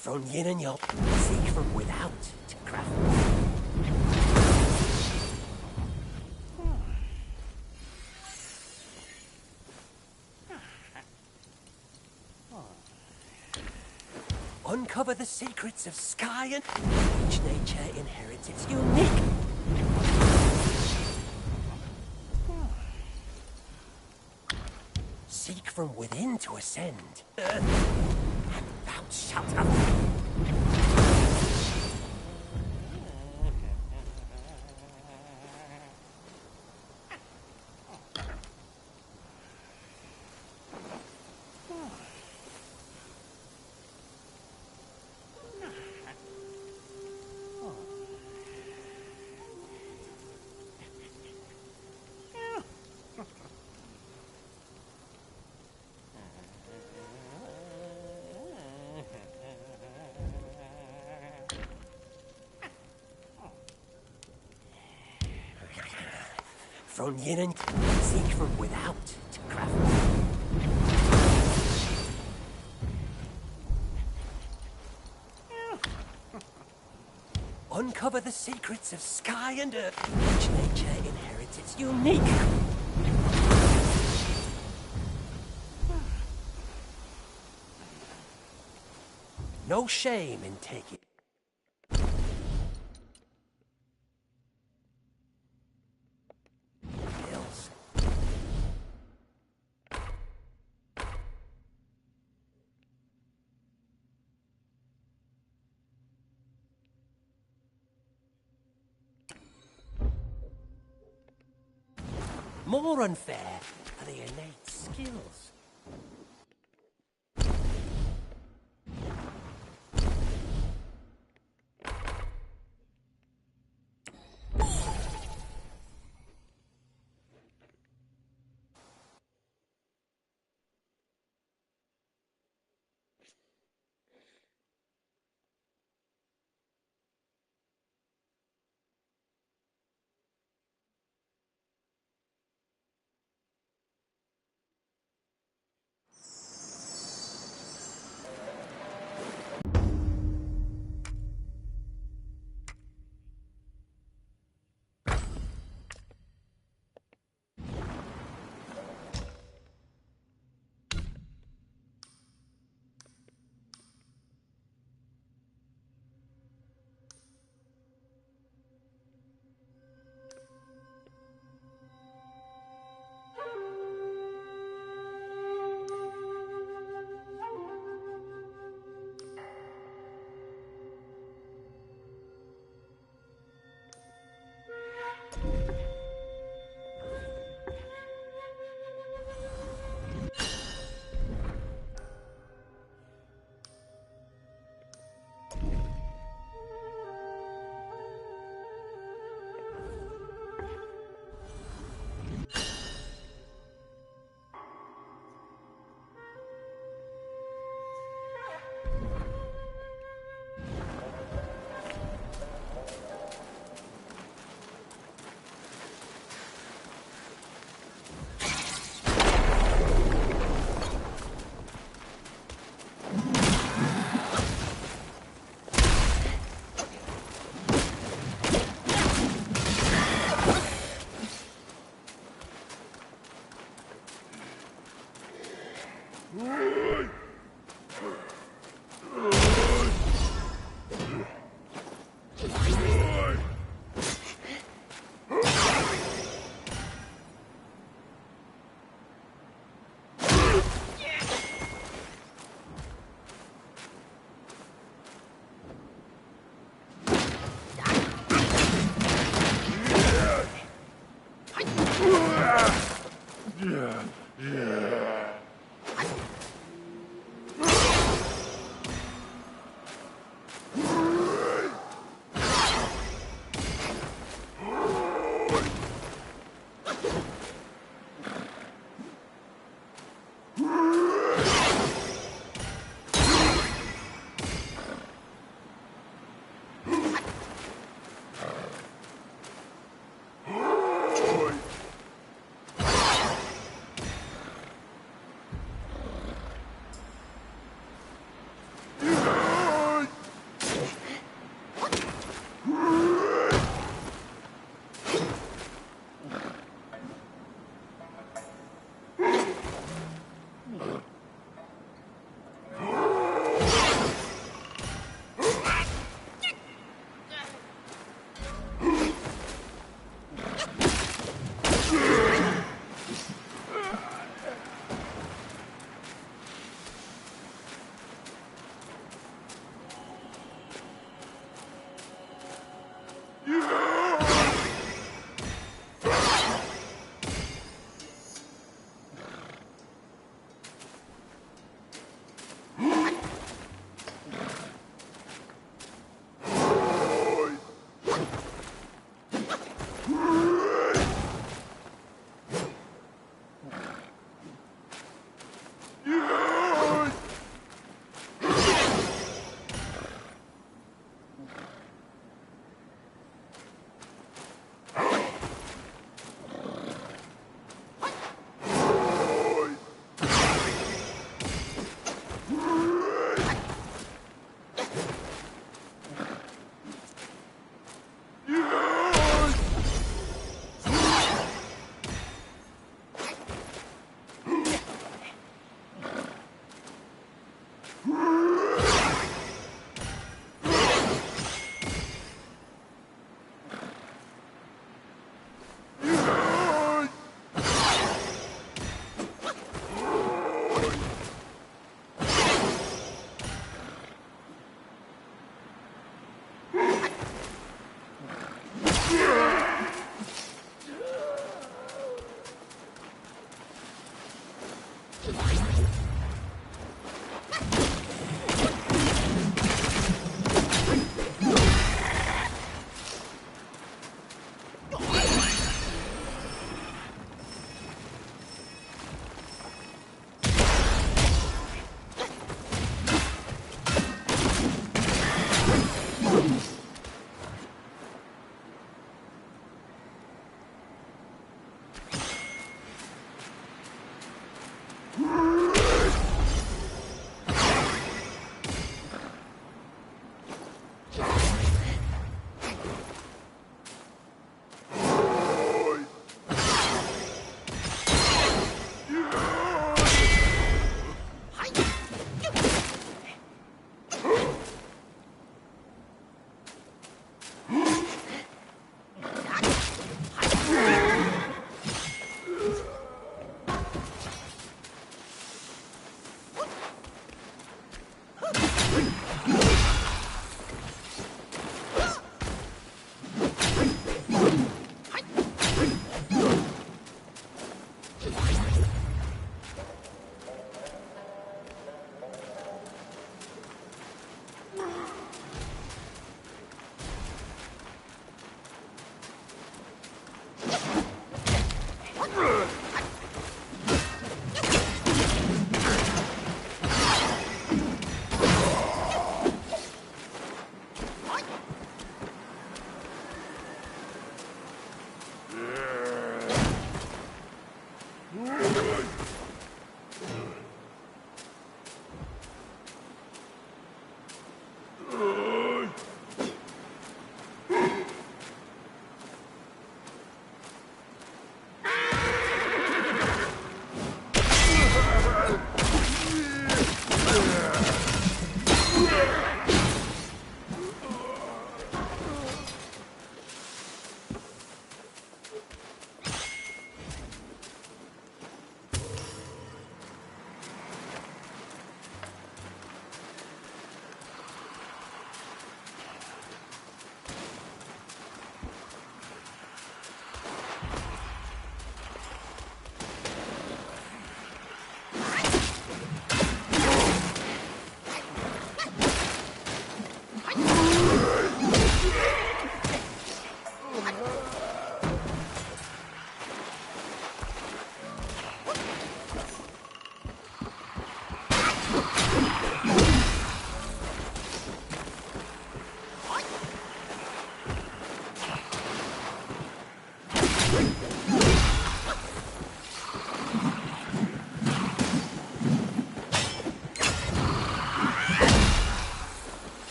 From yin and yang, seek from without to craft. Uncover the secrets of sky and each nature inherits its unique. Seek from within to ascend, and thou shalt have. From yin and seek from without to craft. Uncover the secrets of sky and earth. Each nature inherits its unique. No shame in taking. Hills. More unfair are the innate skills.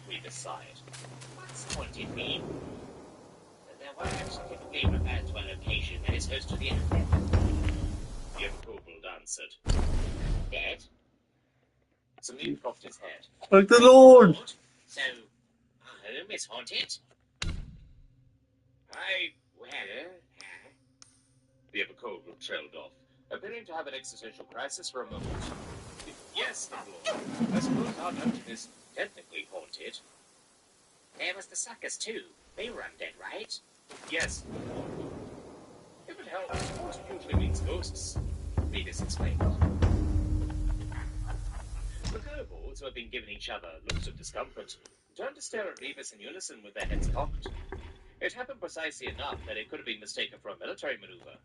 We decide. What's haunted me? There were typically referred to a location that is host to the internet. The Kobold answered. Dead? Samir cocked his head. Like the Lord! So, our home is haunted? The Kobold trailed off, appearing to have an existential crisis for a moment. Yes, the Lord. I suppose our dungeon is technically haunted. There was the suckers, too. They were undead, right? Yes. If it helps, ghost usually means ghosts. Rebus explained. The kobolds, who have been giving each other looks of discomfort, turned to stare at Rebus in unison with their heads cocked. It happened precisely enough that it could have been mistaken for a military maneuver.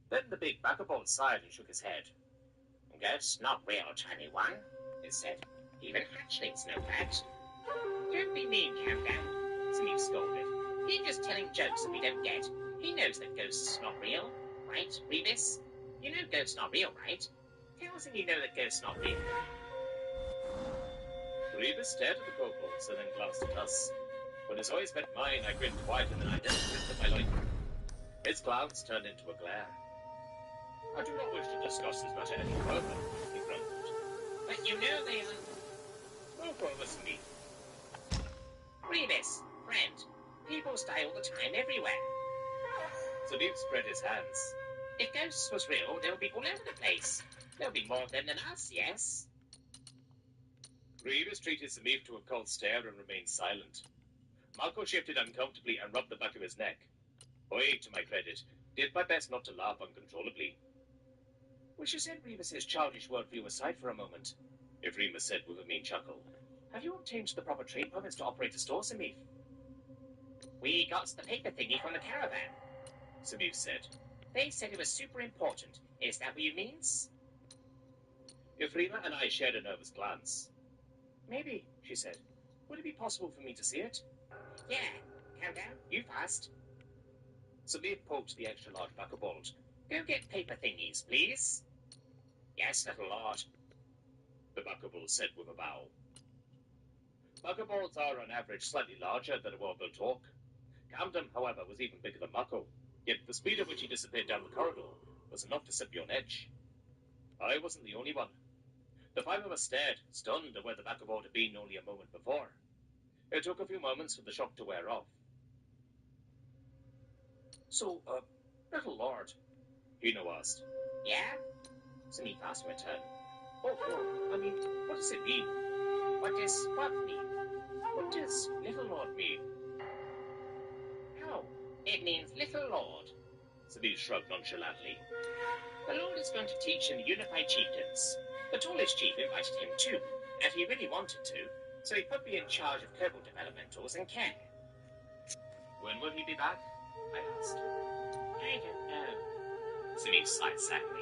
Then the big Bakubold sighed and shook his head. Ghosts not real, tiny one, he said. Even hatchlings know that. Don't be mean, Countdown, Samir scolded. He's just telling jokes that we don't get. He knows that ghosts are not real, right, Rebus? You know ghosts not real, right? Tell us if you know that ghosts not real. Rebus stared at the kobolds and then glanced at us. When his eyes met mine, I grinned wide and then I just twisted my loin. His glance turned into a glare. I do not wish to discuss this matter any further, he grumbled. But you know they are... No promise me. Rebus, friend, people die all the time everywhere. Samir spread his hands. If ghosts was real, they would be all over the place. There would be more of them than us, yes? Rebus treated Samir to a cold stare and remained silent. Marco shifted uncomfortably and rubbed the back of his neck. I, to my credit, did my best not to laugh uncontrollably. We should set Rebus's childish worldview aside for a moment, if Rebus said with a mean chuckle. Have you obtained the proper trade permits to operate a store, Samir? We got the paper thingy from the caravan, Samir said. They said it was super important. Is that what you means? Ifrima and I shared a nervous glance. Maybe, she said. Would it be possible for me to see it? Yeah. Countdown, you fast. Samir poked the extra-large Bakubold. Go get paper thingies, please. Yes, little lord, the Bakubold said with a bow. Bakubolds are on average slightly larger than a well-built orc. Camden, however, was even bigger than Mako, yet the speed at which he disappeared down the corridor was enough to set me on edge. I wasn't the only one. The five of us stared, stunned at where the Bakubold had been only a moment before. It took a few moments for the shock to wear off. So, little lord, Hino asked. Yeah? Samir asked in return. Oh, I mean, what does it mean? What does what mean? What does little lord mean? How? It means little lord, Samir shrugged nonchalantly. The lord is going to teach in the Unified Chieftains. The tallest chief invited him too, and he really wanted to, so he put me in charge of Kerbal developmentals and care. When will he be back? I asked. I don't know. Samif sighed sadly.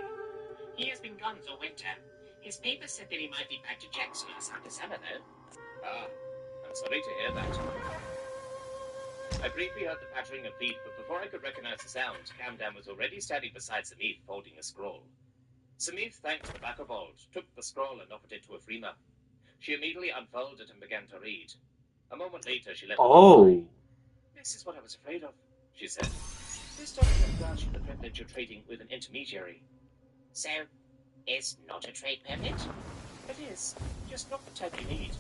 He has been gone all winter. His paper said that he might be back to Jackson after summer, though. Ah, I'm sorry to hear that. I briefly heard the pattering of feet, but before I could recognize the sound, Camdan was already standing beside Samif, folding a scroll. Samif thanked the Vagabond, took the scroll and offered it to Afrima. She immediately unfolded and began to read. A moment later, she left. Oh. This is what I was afraid of, she said. This document grants you the privilege of trading with an intermediary. So, it's not a trade permit? It is, just not the type you need.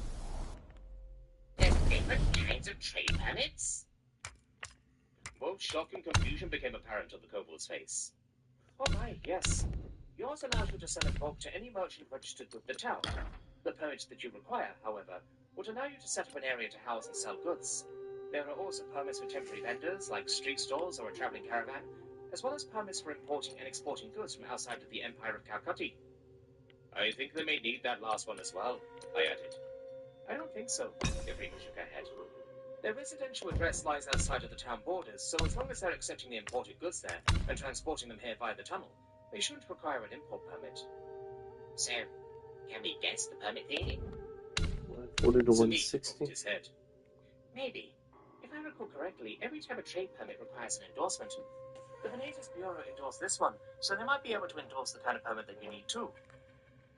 There's different kinds of trade permits? Both shock and confusion became apparent on the kobold's face. Oh my, yes. Yours allows you to sell a bulk to any merchant registered with the town. The permits that you require, however, would allow you to set up an area to house and sell goods. There are also permits for temporary vendors, like street stalls or a traveling caravan, as well as permits for importing and exporting goods from outside of the Empire of Calcutta. I think they may need that last one as well, I added. I don't think so, Afrima shook her head. Their residential address lies outside of the town borders, so as long as they're accepting the imported goods there and transporting them here via the tunnel, they shouldn't require an import permit. So, can we guess the permit thingy? 140 to Samif 160? poked his head. Maybe. If I recall correctly, every type of trade permit requires an endorsement. The Venetis Bureau endorsed this one, so they might be able to endorse the kind of permit that you need too.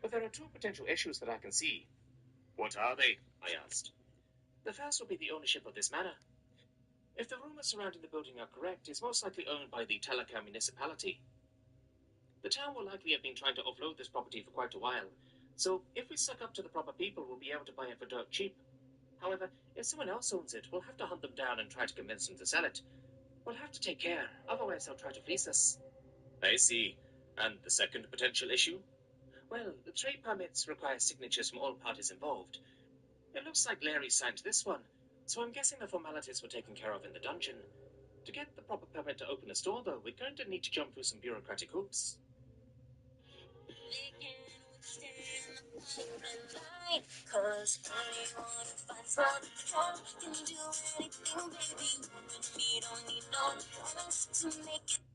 But there are two potential issues that I can see. What are they? I asked. The first will be the ownership of this manor. If the rumors surrounding the building are correct, it's most likely owned by the Talaka municipality. The town will likely have been trying to offload this property for quite a while, so if we suck up to the proper people, we'll be able to buy it for dirt cheap. However, if someone else owns it, we'll have to hunt them down and try to convince them to sell it. We'll have to take care, otherwise they'll try to fleece us. I see. And the second potential issue? Well, the trade permits require signatures from all parties involved. It looks like Larry signed this one, so I'm guessing the formalities were taken care of in the dungeon. To get the proper permit to open a store, though, we're going to need to jump through some bureaucratic hoops.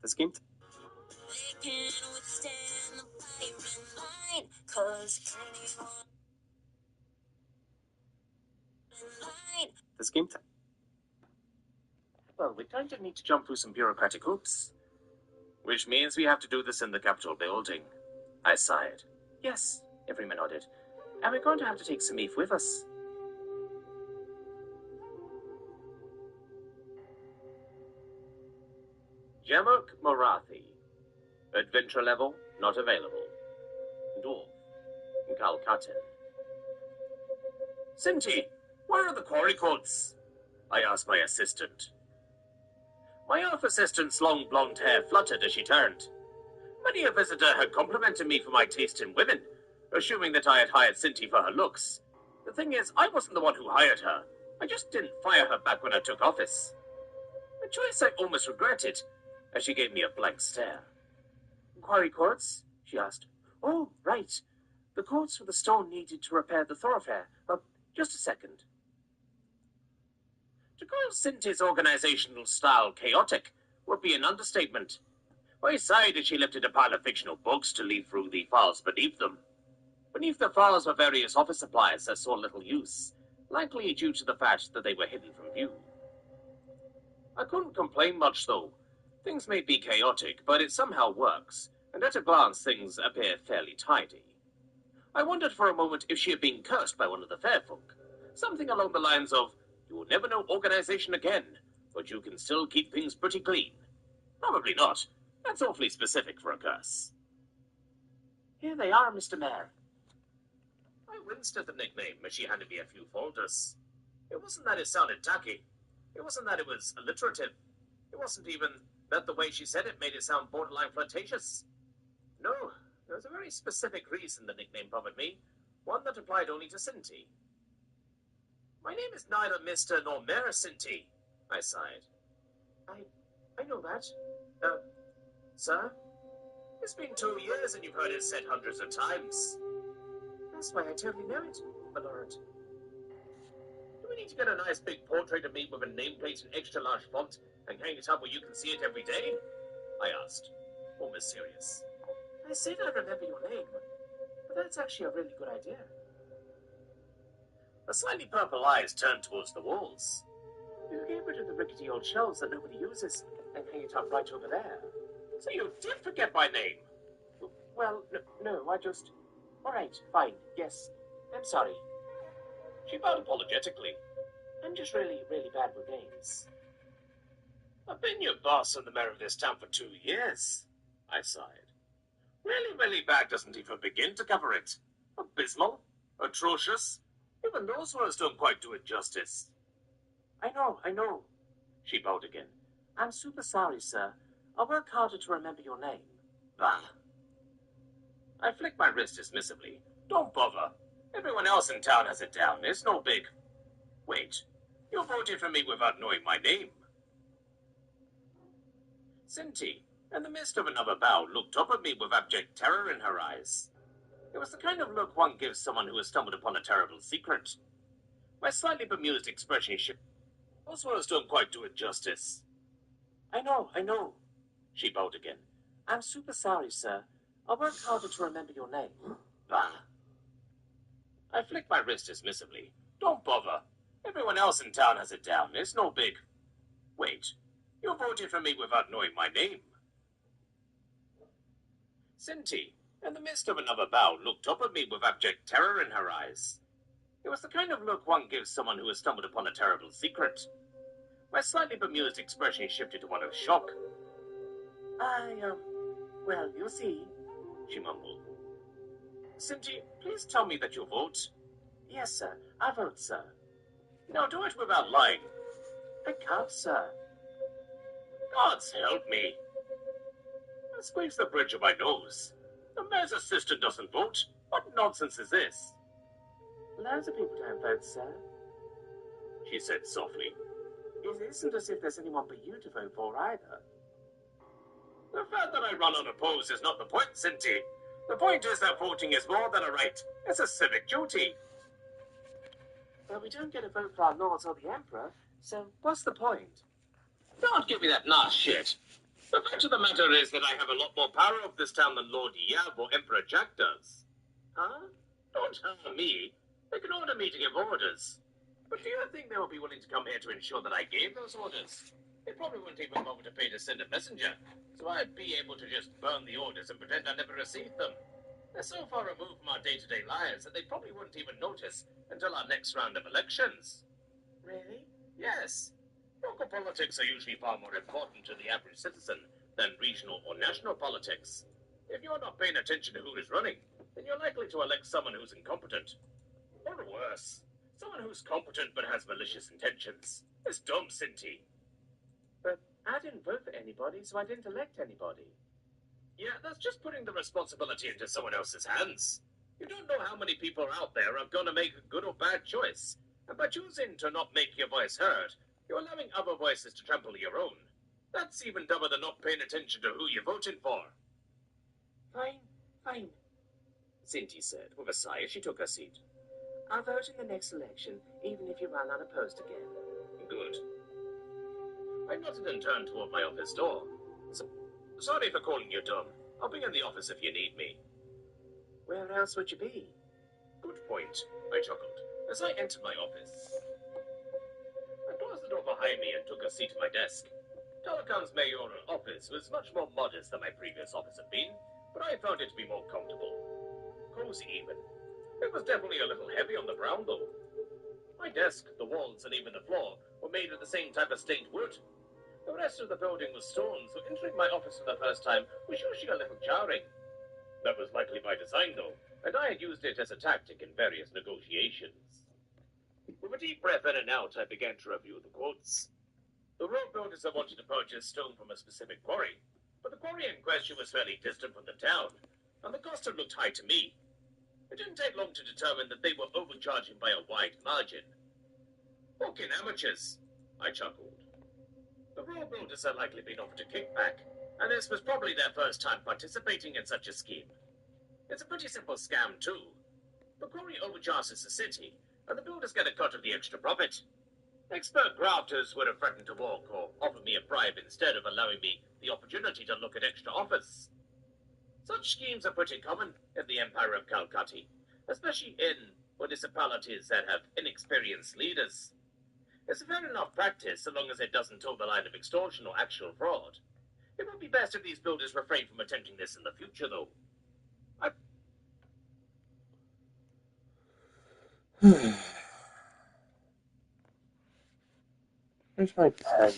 This game? This game time. Well, we're going to need to jump through some bureaucratic hoops. Which means we have to do this in the Capitol building. I sighed. Yes, Afrima nodded. And we're going to have to take Samif with us. Jamuk Morathi. Adventure level, not available. Dwarf. Kalkatin. Sinti, where are the quarry codes? I asked my assistant. My elf assistant's long blonde hair fluttered as she turned. Many a visitor had complimented me for my taste in women, assuming that I had hired Sinti for her looks. The thing is, I wasn't the one who hired her. I just didn't fire her back when I took office. A choice I almost regretted, as she gave me a blank stare. Quarry quartz? She asked. Oh, right. The quartz for the stone needed to repair the thoroughfare. Just a second. To call Sinti's organizational style chaotic would be an understatement. Why sighed as she lifted a pile of fictional books to leaf through the files beneath them. Beneath the files were various office supplies that saw little use, likely due to the fact that they were hidden from view. I couldn't complain much, though. Things may be chaotic, but it somehow works, and at a glance things appear fairly tidy. I wondered for a moment if she had been cursed by one of the fair folk. Something along the lines of, "You will never know organization again, but you can still keep things pretty clean." Probably not. That's awfully specific for a curse. Here they are, Mr. Mayor. I winced at the nickname as she handed me a few folders. It wasn't that it sounded tacky. It wasn't that it was alliterative. It wasn't even that the way she said it made it sound borderline flirtatious. No, there was a very specific reason the nickname bothered me, one that applied only to Sinti. My name is neither Mr. nor Mayor Sinti, I sighed. I know that. Sir? It's been 2 years and you've heard it said hundreds of times. That's why I totally know it, my lord. Do we need to get a nice big portrait of me with a nameplate in extra large font and hang it up where you can see it every day? I asked, almost serious. I said I remember your name, but that's actually a really good idea. The slightly purple eyes turned towards the walls. You get rid of the rickety old shelves that nobody uses and hang it up right over there. So you did forget my name? Well, no, I just... All right, fine, yes. I'm sorry. She bowed apologetically. I'm just really, really bad with names. I've been your boss and the mayor of this town for 2 years, I sighed. Really, really bad doesn't even begin to cover it. Abysmal, atrocious. Even those words don't quite do it justice. I know. She bowed again. I'm super sorry, sir. I'll work harder to remember your name. Bah. I flicked my wrist dismissively. Don't bother. Everyone else in town has it down. It's no big... Wait. You voted for me without knowing my name. Cinti, in the midst of another bow, looked up at me with abject terror in her eyes. It was the kind of look one gives someone who has stumbled upon a terrible secret. My slightly bemused expression shifted. Those words don't quite do it justice. I know. She bowed again. I'm super sorry, sir. I'll work harder to remember your name. Bah. I flicked my wrist dismissively. Don't bother. Everyone else in town has it down. It's no big... Wait. You voted for me without knowing my name. Cinti, in the midst of another bow, looked up at me with abject terror in her eyes. It was the kind of look one gives someone who has stumbled upon a terrible secret. My slightly bemused expression shifted to one of shock. Well, you'll see, she mumbled. Cinti, please tell me that you vote. Yes, sir. I vote, sir. Now do it without lying. I can't, sir. Gods help me. I squeezed the bridge of my nose. The mayor's assistant doesn't vote. What nonsense is this? Loads of people don't vote, sir, she said softly. It isn't as if there's anyone but you to vote for either. The fact that I run unopposed is not the point, Cinti. The point is that voting is more than a right. It's a civic duty. Well, we don't get a vote for our lords or the emperor, so what's the point? Don't give me that nasty shit. The fact of the matter is that I have a lot more power over this town than Lord Yab or Emperor Jack does. Huh? Don't harm me. They can order me to give orders. But do you think they will be willing to come here to ensure that I gave those orders? They probably wouldn't even bother to pay to send a messenger, so I'd be able to just burn the orders and pretend I never received them. They're so far removed from our day-to-day lives that they probably wouldn't even notice until our next round of elections. Really? Yes. Local politics are usually far more important to the average citizen than regional or national politics. If you're not paying attention to who is running, then you're likely to elect someone who's incompetent. Or worse, someone who's competent but has malicious intentions. It's dumb, Cinti. But I didn't vote for anybody, so I didn't elect anybody. Yeah, that's just putting the responsibility into someone else's hands. You don't know how many people out there are going to make a good or bad choice. And by choosing to not make your voice heard, you're allowing other voices to trample your own. That's even dumber than not paying attention to who you're voting for. Fine, Cinti said with a sigh as she took her seat. I'll vote in the next election, even if you run unopposed again. Good. I nodded and turned toward my office door. Sorry for calling you dumb. I'll be in the office if you need me. Where else would you be? Good point, I chuckled as I entered my office. I closed the door behind me and took a seat at my desk. Telecom's mayoral office was much more modest than my previous office had been, but I found it to be more comfortable. Cozy even. It was definitely a little heavy on the brown, though. My desk, the walls, and even the floor were made of the same type of stained wood. The rest of the building was stone, so entering my office for the first time was usually a little jarring. That was likely by design, though, and I had used it as a tactic in various negotiations. With a deep breath in and out, I began to review the quotes. The road builders had wanted to purchase stone from a specific quarry, but the quarry in question was fairly distant from the town, and the cost had looked high to me. It didn't take long to determine that they were overcharging by a wide margin. Fucking amateurs, I chuckled. The road builders had likely been offered a kickback, and this was probably their first time participating in such a scheme. It's a pretty simple scam, too. The quarry overcharges the city, and the builders get a cut of the extra profit. Expert grafters would have threatened to walk or offer me a bribe instead of allowing me the opportunity to look at extra offers. Such schemes are pretty common in the Empire of Calcutta, especially in municipalities that have inexperienced leaders. It's a fair enough practice so long as it doesn't toe the line of extortion or actual fraud. It would be best if these builders refrain from attempting this in the future, though. Where's my pen?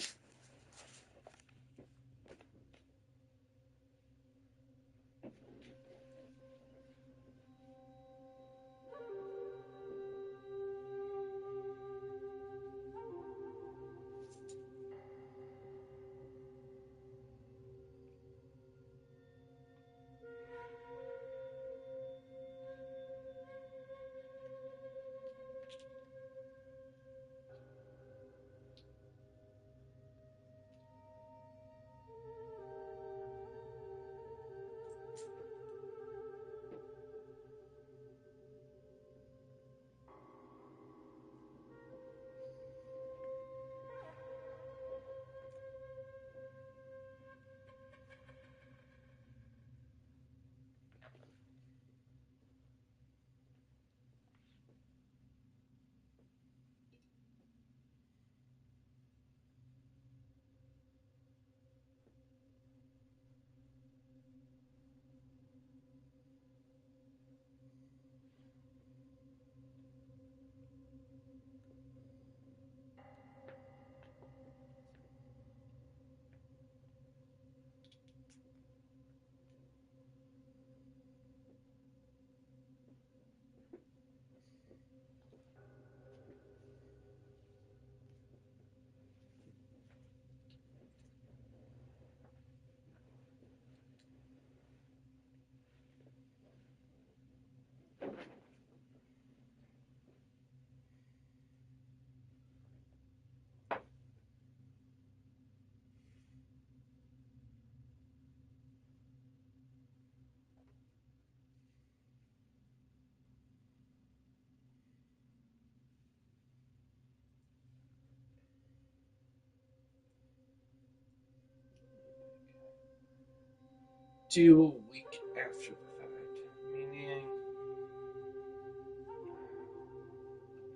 Due a week after the fact, meaning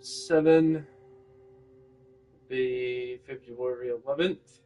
7 would be February 11th.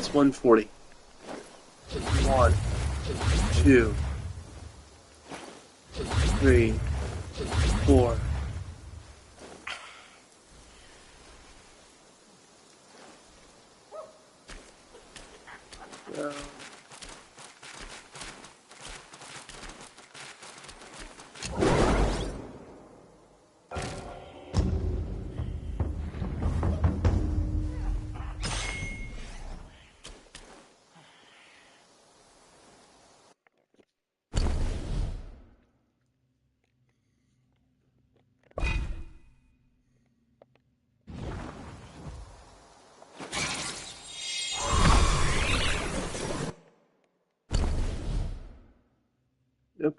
That's 140. 1, 2, 3, 4. Yep.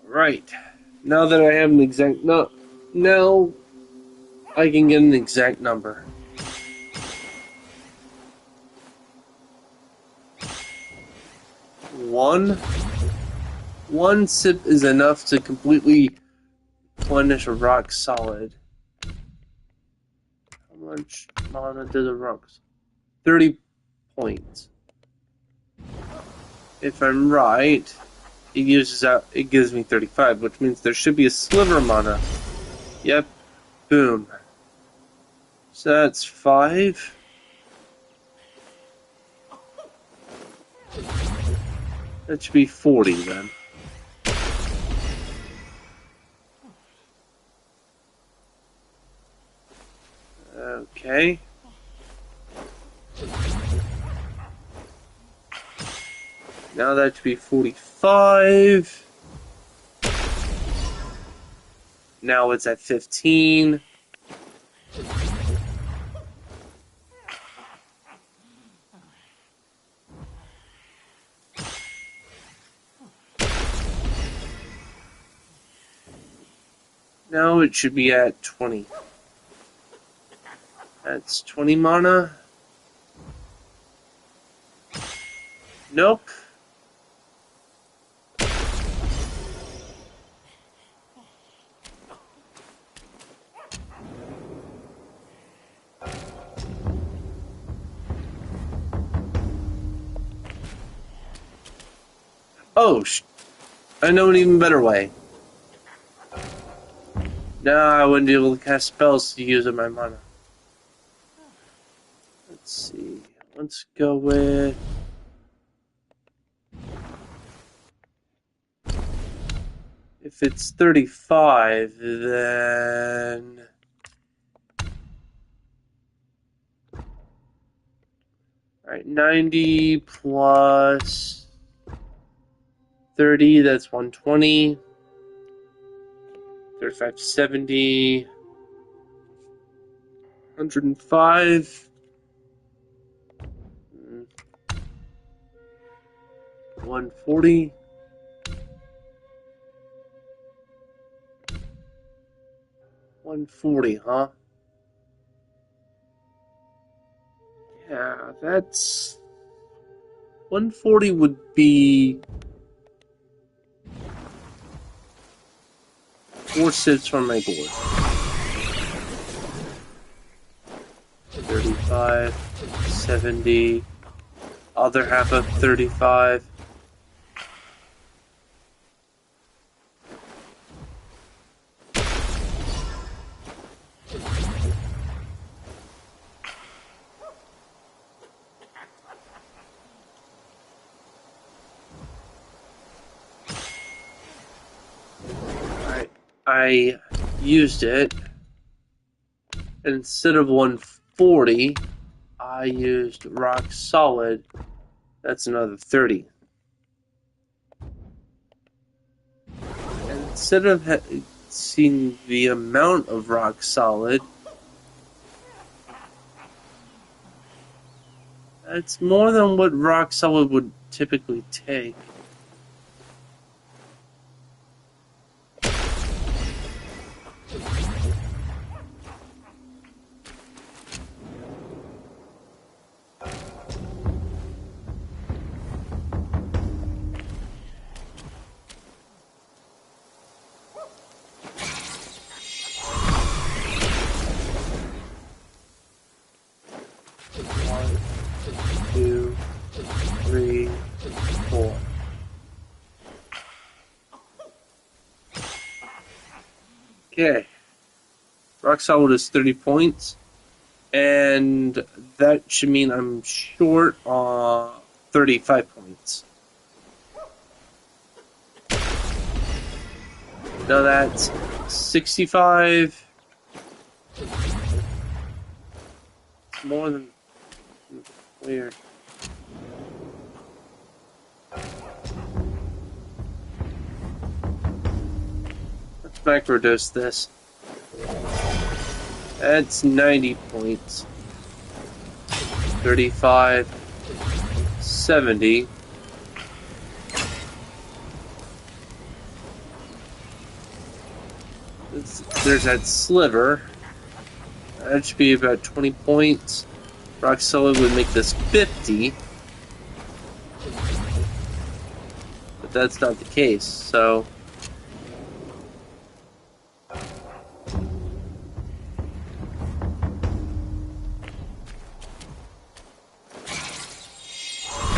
Right. Now that I have an exact now I can get an exact number. One sip is enough to completely replenish a rock solid. How much mana does a rock? 30 points. If I'm right, it gives me 35, which means there should be a sliver of mana. Yep. Boom. So that's 5. That should be 40 then. Okay. Now that should be 45. Now it's at 15. Now it should be at 20. That's 20 mana. Nope. Oh, I know an even better way. Now I wouldn't be able to cast spells to use up my mana. Let's see. Let's go with... If it's 35, then... Alright, 90 plus 30, that's 120. 35, 70. 105. 140. 140, huh? Yeah, that's... 140 would be... 4 sips from my board. 35, 70, other half of 35. I used it. Instead of 140, I used rock solid. That's another 30. And instead of seeing the amount of rock solid, that's more than what rock solid would typically take. One, two, three, four. Okay. Rock solid is 30 points. And that should mean I'm short 35 points. Now that's 65. It's more than weird. Let's microdose this. That's 90 points. 35, 70. There's that sliver. That should be about 20 points. Rock solid would make this 50. But that's not the case, so...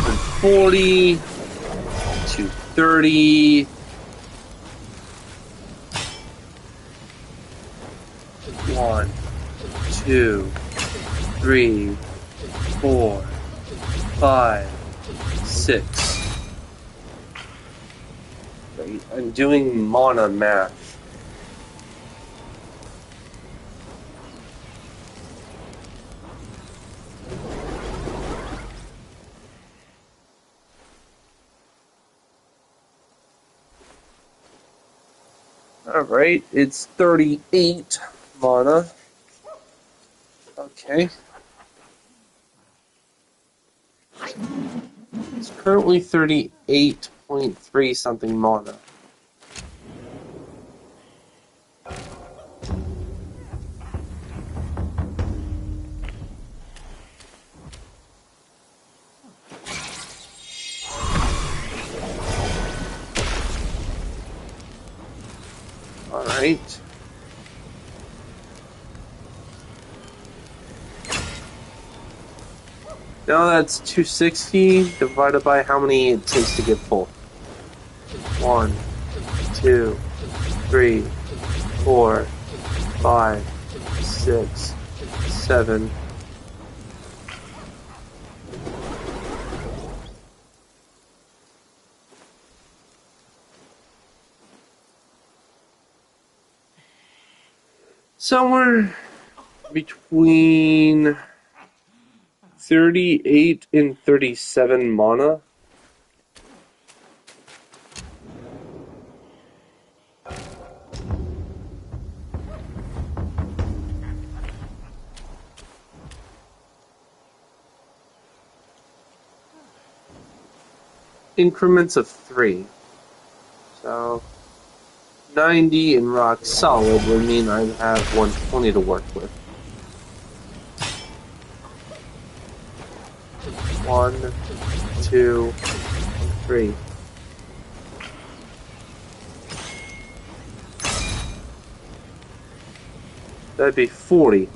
From 40 to 30. 1, 2, 3, 4, 5, 6. I'm doing mana math. Alright, it's 38 mana. Okay. It's currently 38.3 something mana. Alright. Now that's 260 divided by how many it takes to get full. 1, 2, 3, 4, 5, 6, 7. Somewhere between 38 and 37 mana. Increments of 3. So 90 in rock solid would mean I have 120 to work with. 1, 2, 3. That'd be 40.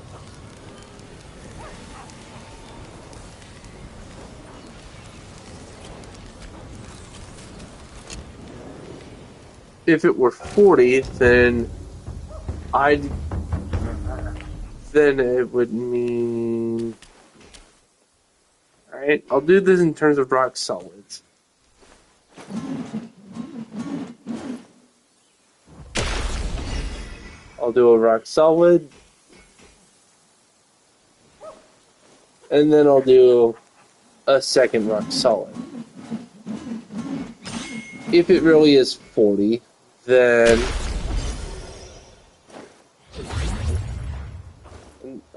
If it were 40, then it would mean... Alright, I'll do this in terms of rock solids. I'll do a rock solid. And then I'll do a second rock solid. If it really is 40, then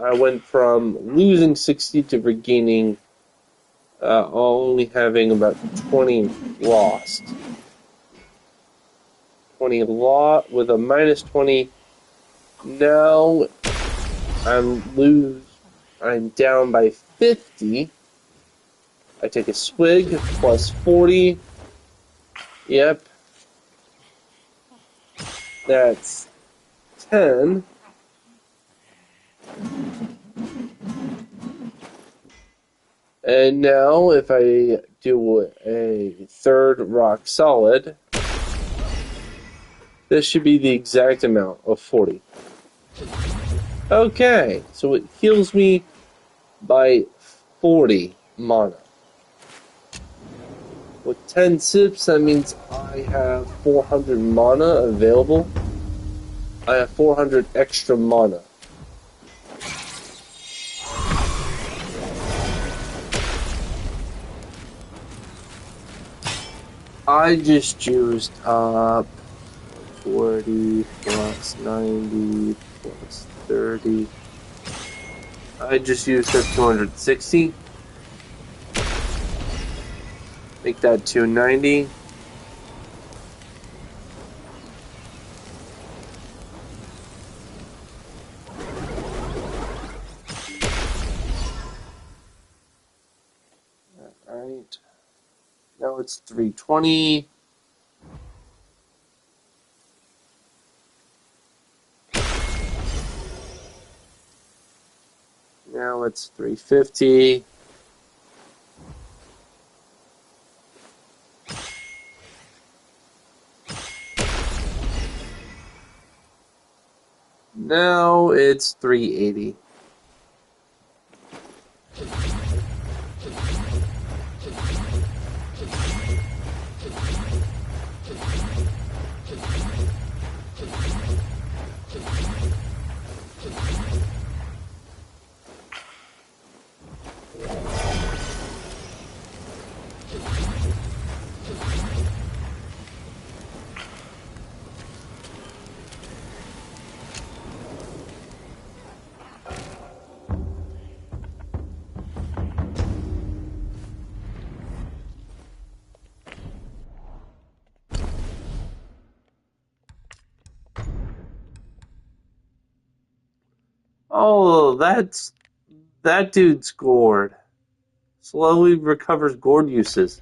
I went from losing 60 to regaining, only having about 20 lost. 20 with a minus 20. Now I'm down by 50. I take a swig plus 40. Yep. That's 10. And now if I do a third rock solid, this should be the exact amount of 40. Okay, so it heals me by 40 mana. With 10 sips, that means I have 400 mana available. I have 400 extra mana. I just used up 40 plus 90 plus 30. I just used up 260. Make that 290. Alright. Now it's 320. Now it's 350. Now it's 380. Oh, that dude's gourd. Slowly recovers gourd uses.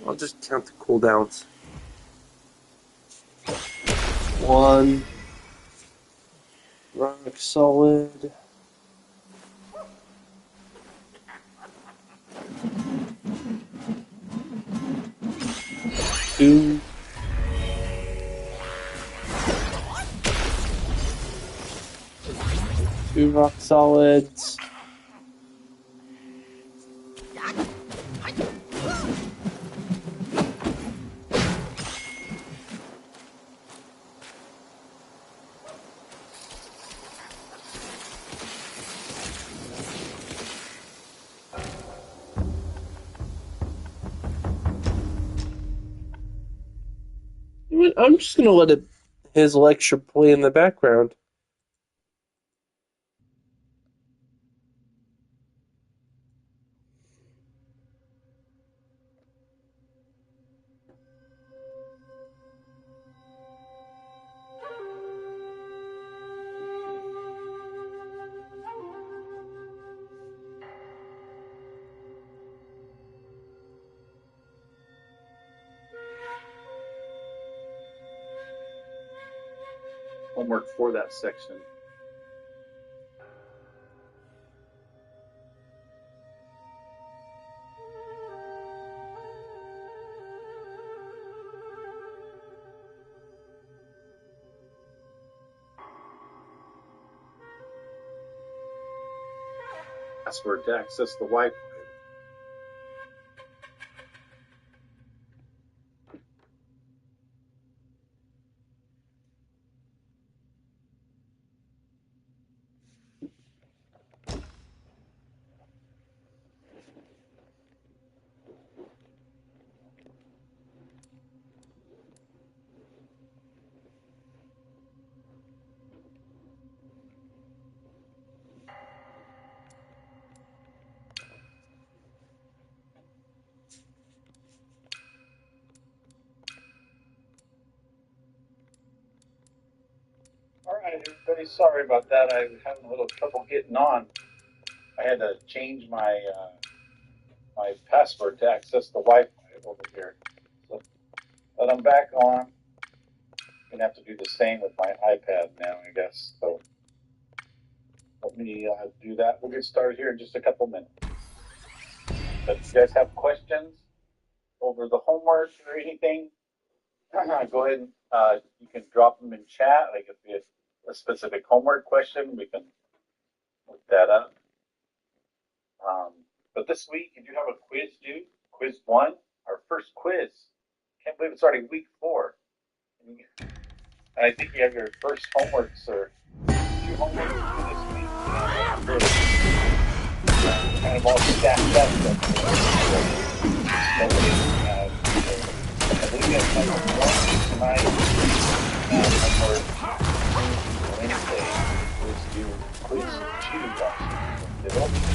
I'll just count the cooldowns. 1. Rock solid. Two. Two rock solids. I'm just gonna let his lecture play in the background. Homework for that section. Password to access the Wi-Fi. All right, everybody. Sorry about that. I'm having a little trouble getting on. I had to change my my password to access the Wi-Fi over here. So, but I'm back on. Gonna have to do the same with my iPad now, I guess. So let me do that. We'll get started here in just a couple minutes. But if you guys have questions over the homework or anything, go ahead and you can drop them in chat. Like if you have a specific homework question, we can look that up. But this week, you do have a quiz due. Quiz 1, our first quiz. Can't believe it's already week 4. And I think you have your first homeworks or 2 homeworks due this week. Kind of all stacked up. I believe you have homework 1 tonight. Homework Wednesday. Quiz due. Quiz 2 actually.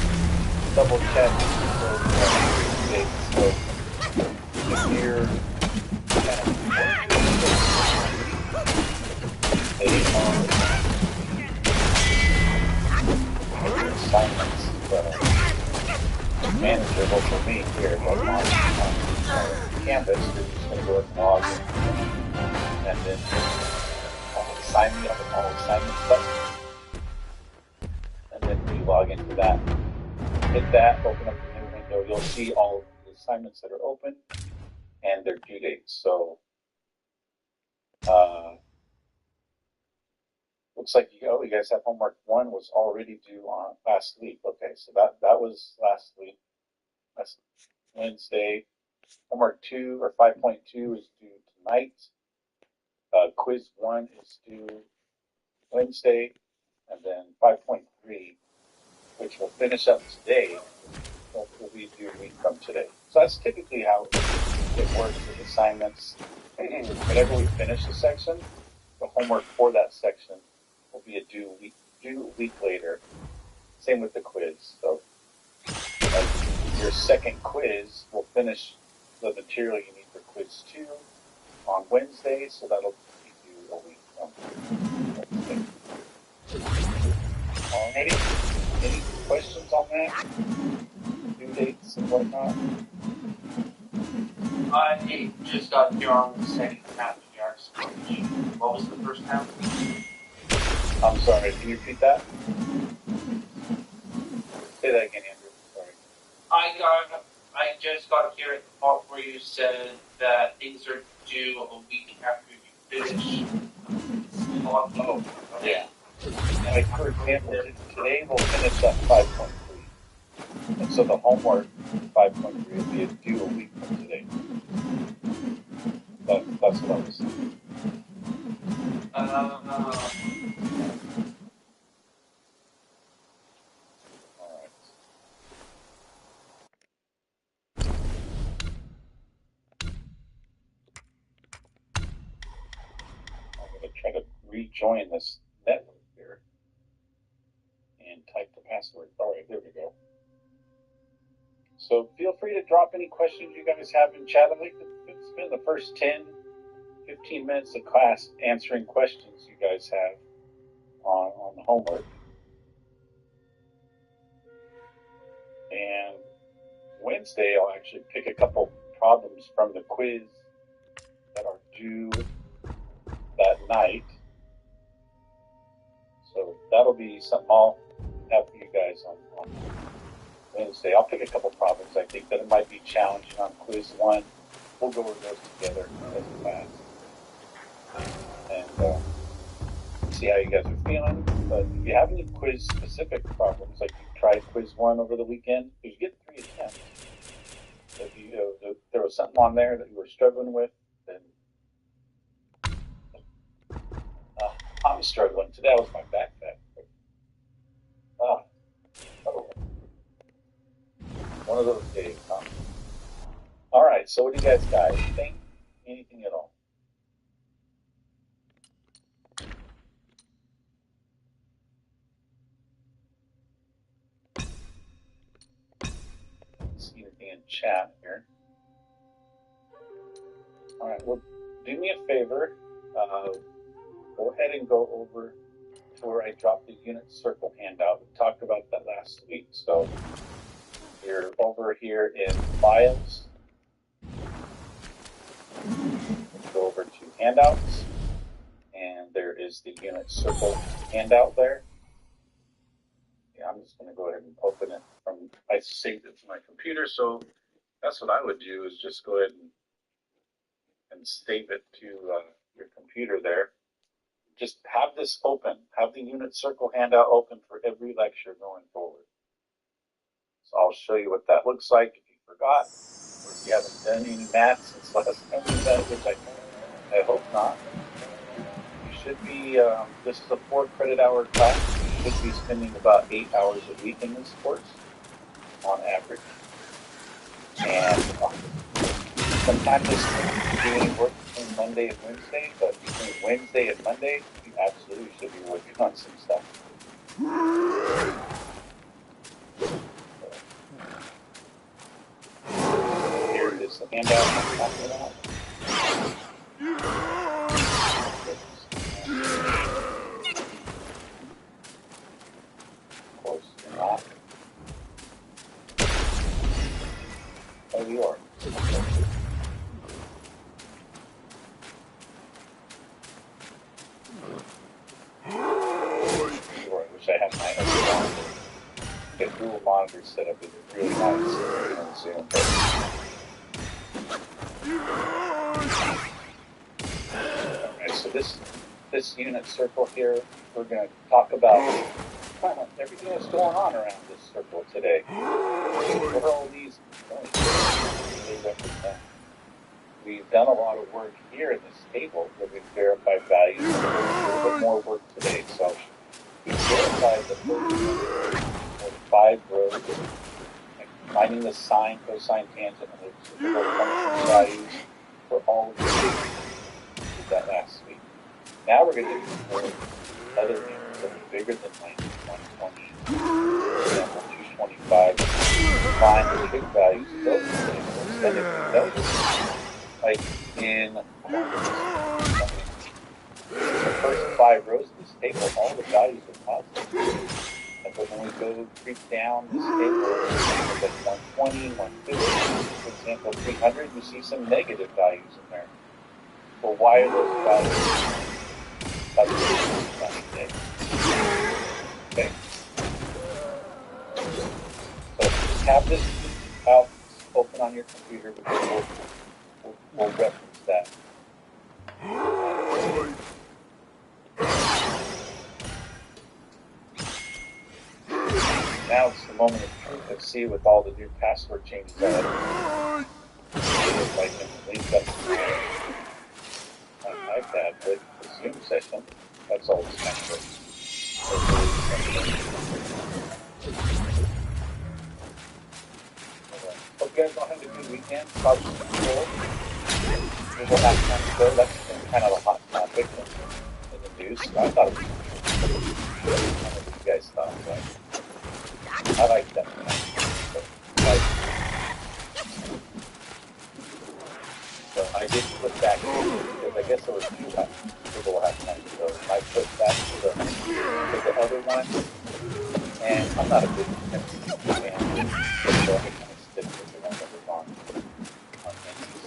Double check those dates. So if you're assignments, the manager will for me here, but on campus, you're just going to go and log in, and then all assignments button, and then we log into that. Hit that, open up the new window, you'll see all of the assignments that are open and their due dates. So looks like you guys have homework 1 was already due on last week. Okay, so that was last week. That's Wednesday. Homework 2 or 5.2 is due tonight. Quiz 1 is due Wednesday, and then 5.3, which will finish up today, will be due a week from today. So that's typically how it works with assignments. Whenever we finish a section, the homework for that section will be due a week later. Same with the quiz. So your second quiz will finish the material you need for quiz 2 on Wednesday, so that'll be due a week from Wednesday. Alrighty. Any questions on that? Due dates and whatnot? I just got here on the second half of the arts. What was the first half? I'm sorry, can you repeat that? Say that again, Andrew. Sorry. I just got here at the part where you said that things are due a week after you finish. Oh, yeah. Like, for example, today we'll finish up 5.3. And so the homework 5.3 will be due a week from today. That's what I was saying. All right. I'm going to try to rejoin this network here and type the password. All right, there we go. So feel free to drop any questions you guys have in chat. I'd like to spend the first 10, 15 minutes of class answering questions you guys have on the homework. And Wednesday, I'll actually pick a couple problems from the quiz that are due that night. So that'll be something I'll have for you guys on Wednesday. I'll pick a couple problems I think that it might be challenging on quiz 1. We'll go over those together as a class. And see how you guys are feeling. But if you have any quiz-specific problems, like you tried quiz 1 over the weekend, you get 3 attempts. If there was something on there that you were struggling with, then I'm struggling. Today was my backpack. One of those days, huh? All right, so what do you guys got? Anything at all? See anything in chat here? All right, well, do me a favor. Go ahead and go over to where I dropped the unit circle handout. We talked about that last week. So you're over here in Files. Go over to Handouts, and there is the unit circle handout there. Yeah, I'm just going to go ahead and open it from. I saved it to my computer, so that's what I would do is just go ahead and save it to your computer there. Just have this open. Have the unit circle handout open for every lecture going forward. So I'll show you what that looks like if you forgot, or if you haven't done any math since last time we done it, which I hope not. You should be, this is a 4 credit hour class. You should be spending about 8 hours a week in this course on average. And sometimes this is doing work between Monday and Wednesday, but between Wednesday and Monday, you absolutely should be working on some stuff. Here is the handout I'm talking about. Of course, you're not. Oh, you are. Sure, I wish I had my own monitor. The dual monitor setup is really nice. Alright, so this unit circle here, we're going to talk about everything that's going on around this circle today. What are all these really represent? We've done a lot of work here in this table where we've verified values. We're doing a little bit more work today. So we verified the first 5 rows, like finding the sine, cosine, tangent, and the function values for all of the figures. We did that last week. Now we're going to do other units that are bigger than 90, 120, for example, 225. Find the trig values of those tables. And if we notice, like in the first 5 rows of this table, all the values are positive. But when we go creep down this table, at 120, 150, for example, 300, you see some negative values in there. Well, why are those values? That's Okay. So just have this out open on your computer because we'll reference that. Now it's the moment of truth. Let's see with all the new password changes I had. I can link up my iPad with the Zoom session. That's all it's kind of hope you guys don't have a good weekend. Probably cool. We'll have time to go. That's been kind of a hot topic in the news. I thought it was I don't know what you guys thought, but I like that. So I did put back because I guess it was too hot. People will have time to go. I put back to the other one, and I'm not a big fan, so I kind of stick with the one that was on NBC.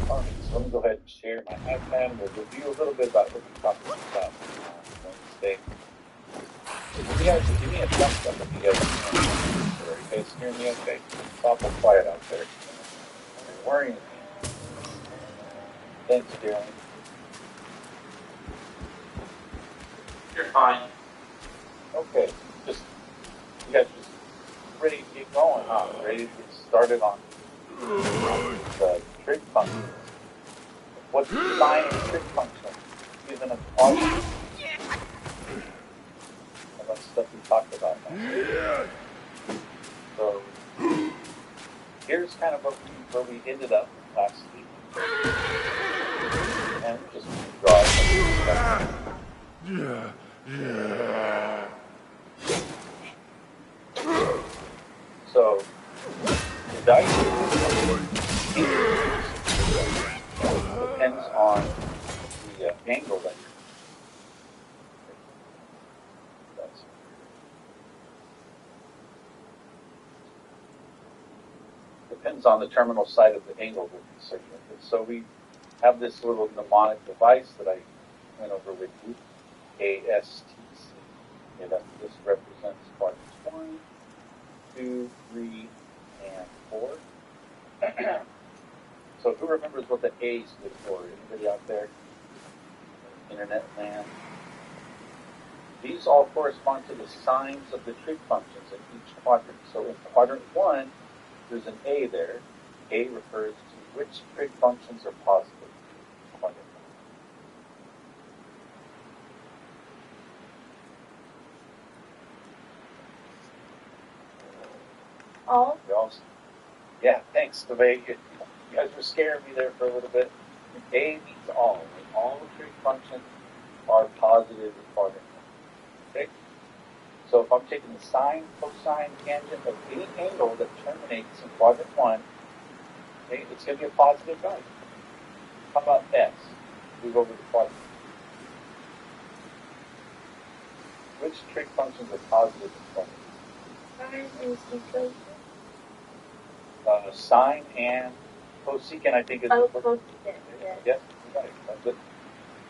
Alright, so let me go ahead and share my iPad and we'll review a little bit about what we talked about Wednesday. Give me a thumbs up if you guys can hear me. Are you guys hearing me okay? It's awful quiet out there. You're worrying me. Thanks, Darren. You're fine. Okay, you guys just ready to get going, huh? Ready to get started on the trig function. What's defining trig function? Using a quadrant. All that stuff we talked about now. So here's kind of where we ended up last week. And just draw So the value depends on the angle that depends on the terminal side of the angle that you're searching with. So we have this little mnemonic device that I went over with you, ASTC. Okay, this represents quadrants 1, 2, 3, and 4. So who remembers what the A stood for? Anybody out there? Internet land? These all correspond to the signs of the trig functions in each quadrant. So in quadrant 1, there's an A there. A refers to which trig functions are positive in quadrant 1. All? Yeah, thanks, Debate. You guys were scaring me there for a little bit. A means all. And all the trig functions are positive in quadrant 1. Okay? So if I'm taking the sine, cosine, tangent of any angle that terminates in quadrant 1, okay, it's going to be a positive value. How about S? Move over to quadrant. Which trig functions are positive in quadrant? Sine and cosecant, I think, is the cosecant, yes. Yes, you got it. That's it.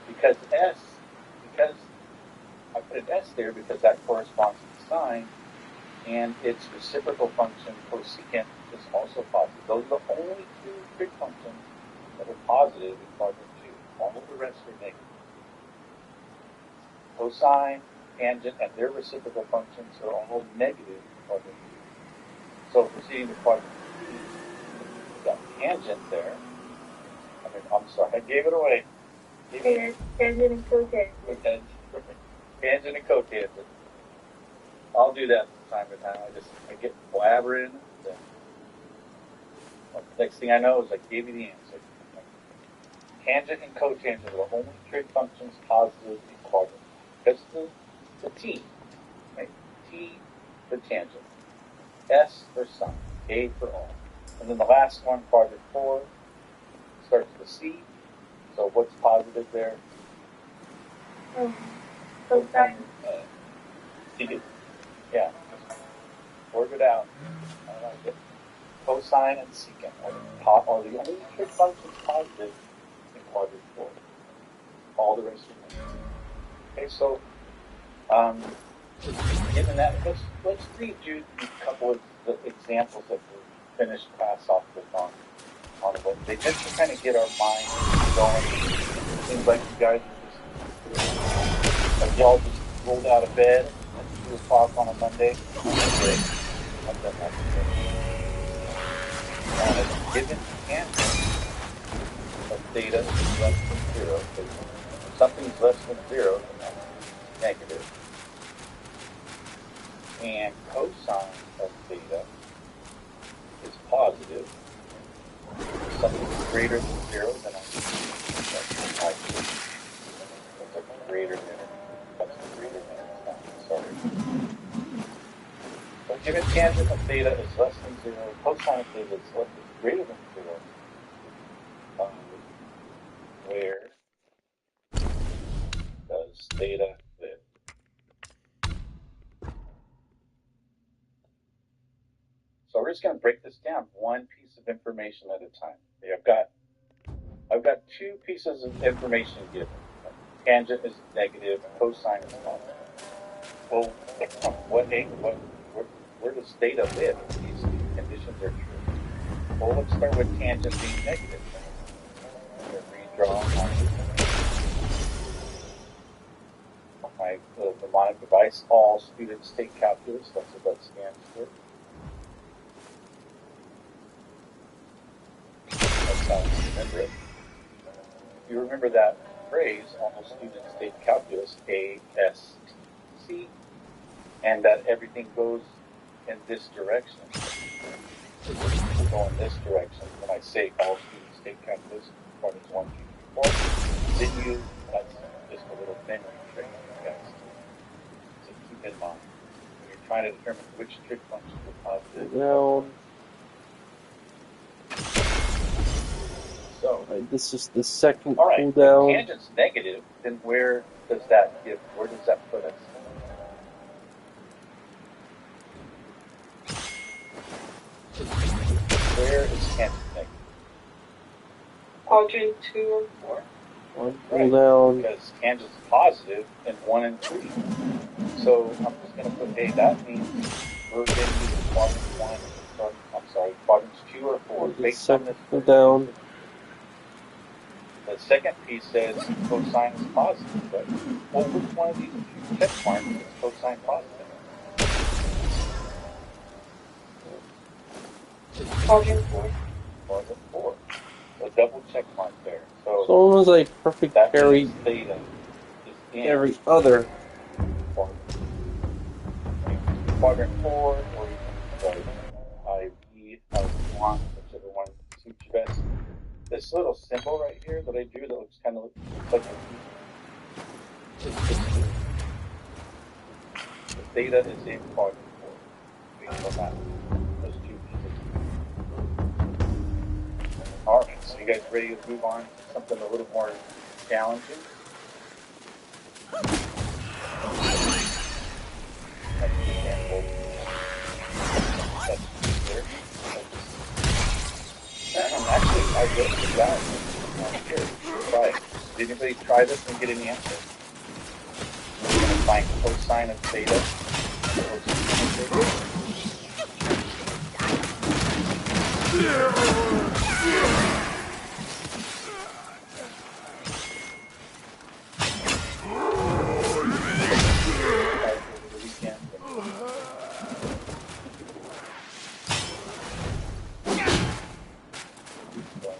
Because I put an S there because that corresponds to sine, and its reciprocal function, cosecant, is also positive. Those are the only two trig functions that are positive in quadrant 2. All of the rest are negative. Cosine, tangent, and their reciprocal functions are all negative in quadrant 2. So proceeding to quadrant 3, we've got tangent there. I'm sorry, I gave it away. Tangent and cotangent. Tangent and cotangent. I'll do that from time to time. I get blabbering. Next thing I know is I gave you the answer. Tangent and cotangent are the only trig functions positive in quadrant. That's the T. Right? T for tangent. S for sine. A for all. And then the last one, quadrant 4, starts with C. So what's positive there? Cosine. Yeah. Work it out. I like it. Cosine and secant are the only trig functions positive in quadrant 4. All the rest are negative. Okay, so given that, let's read you a couple of the examples that we finished class off with on what they just to kind of get our minds going. Seems like you guys are just like y'all just rolled out of bed at 2 o'clock on a Monday. I've done that before. Given tangent of theta is less than 0, if something's less than 0, then that's negative. And cosine of theta is positive. If something's greater than 0, then that's positive. What's greater than it? That's the greater than it. Sorry. So given tangent of theta is less than 0, cosine of theta is greater than 0, where does theta live? So we're just going to break this down one piece of information at a time. Okay, I've got 2 pieces of information given. Tangent is negative, cosine is positive. Well, where does theta live if these 2 conditions are true? Well, let's start with tangent being negative. Redraw my little mnemonic device. All students take calculus. That's what that stands for. That's how you remember it. If you remember that phrase, all students take calculus, AST, and that everything goes in this direction. We'll go in this direction. When I say all students take calculus, quadrants 1, 2, 3, 4, then that's just a little memory trick, you guys. So keep in mind, when you're trying to determine which trig functions are positive. Down. So, This is the second all right, cooldown. if tangent's negative, then where does that put us? Where is tangent negative? Quadrant 2 or 4. One cooldown. Because tangent's positive in 1 and 3. So I'm just going to put, hey, that means we're going to use quadrants 2 or 4. The Based on second this. cooldown. The second piece says cosine is positive, but well, which one of these check marks is cosine positive? Quadrant 4. Quadrant 4. So double check mark there. So So almost like perfect that carry means theta is in every other. quadrant 4, or you can I, B, I1, whichever one suits you best. This little symbol right here that I drew that looks kind of like a the theta is in quadrant 4. Based on that, those 2 pieces. Alright, so you guys ready to move on to something a little more challenging? Actually, I wrote it down. Here, try it. Did anybody try this and get any answer? We're going to find cosine of theta.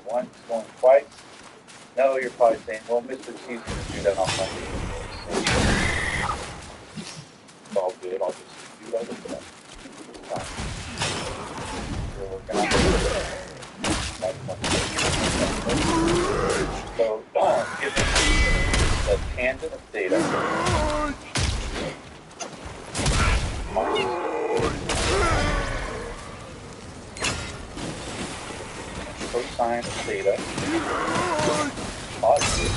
Once, going twice. No, you're probably saying, well, Mr. C's going to do that on Monday. It's all good. I'll just do that with that. We're working on it. So, given the tangent of theta cosine of theta positive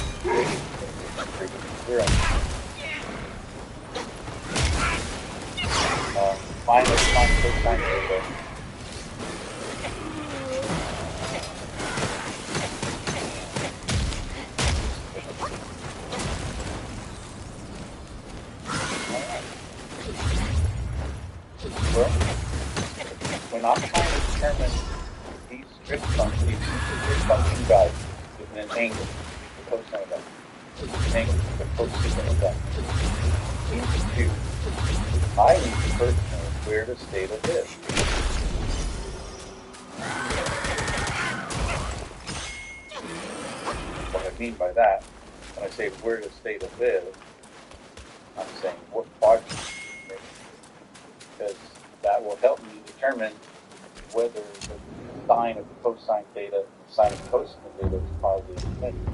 Find cosine theta. Well, when I'm trying to determine these strict functions, these strict function values, given an angle, the cosine of that, angle, the cosecant of that, these two, I need to first know where the theta is. What I mean by that, when I say where does theta live, I'm saying what quadrant, because that will help me determine whether the sine of cosine theta, sine of cosine theta is positive or negative.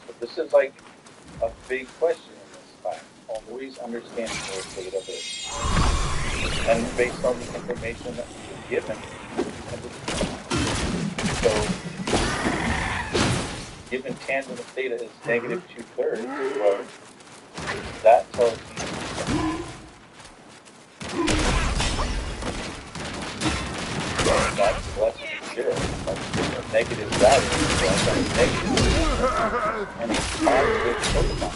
But this is like a big question in this class. Always understanding where theta is. And based on the information that we were given, so given tangent of theta is negative 2/3, well, that tells me that's less than 0. That's a negative value, so I've got a negative and a positive cosine.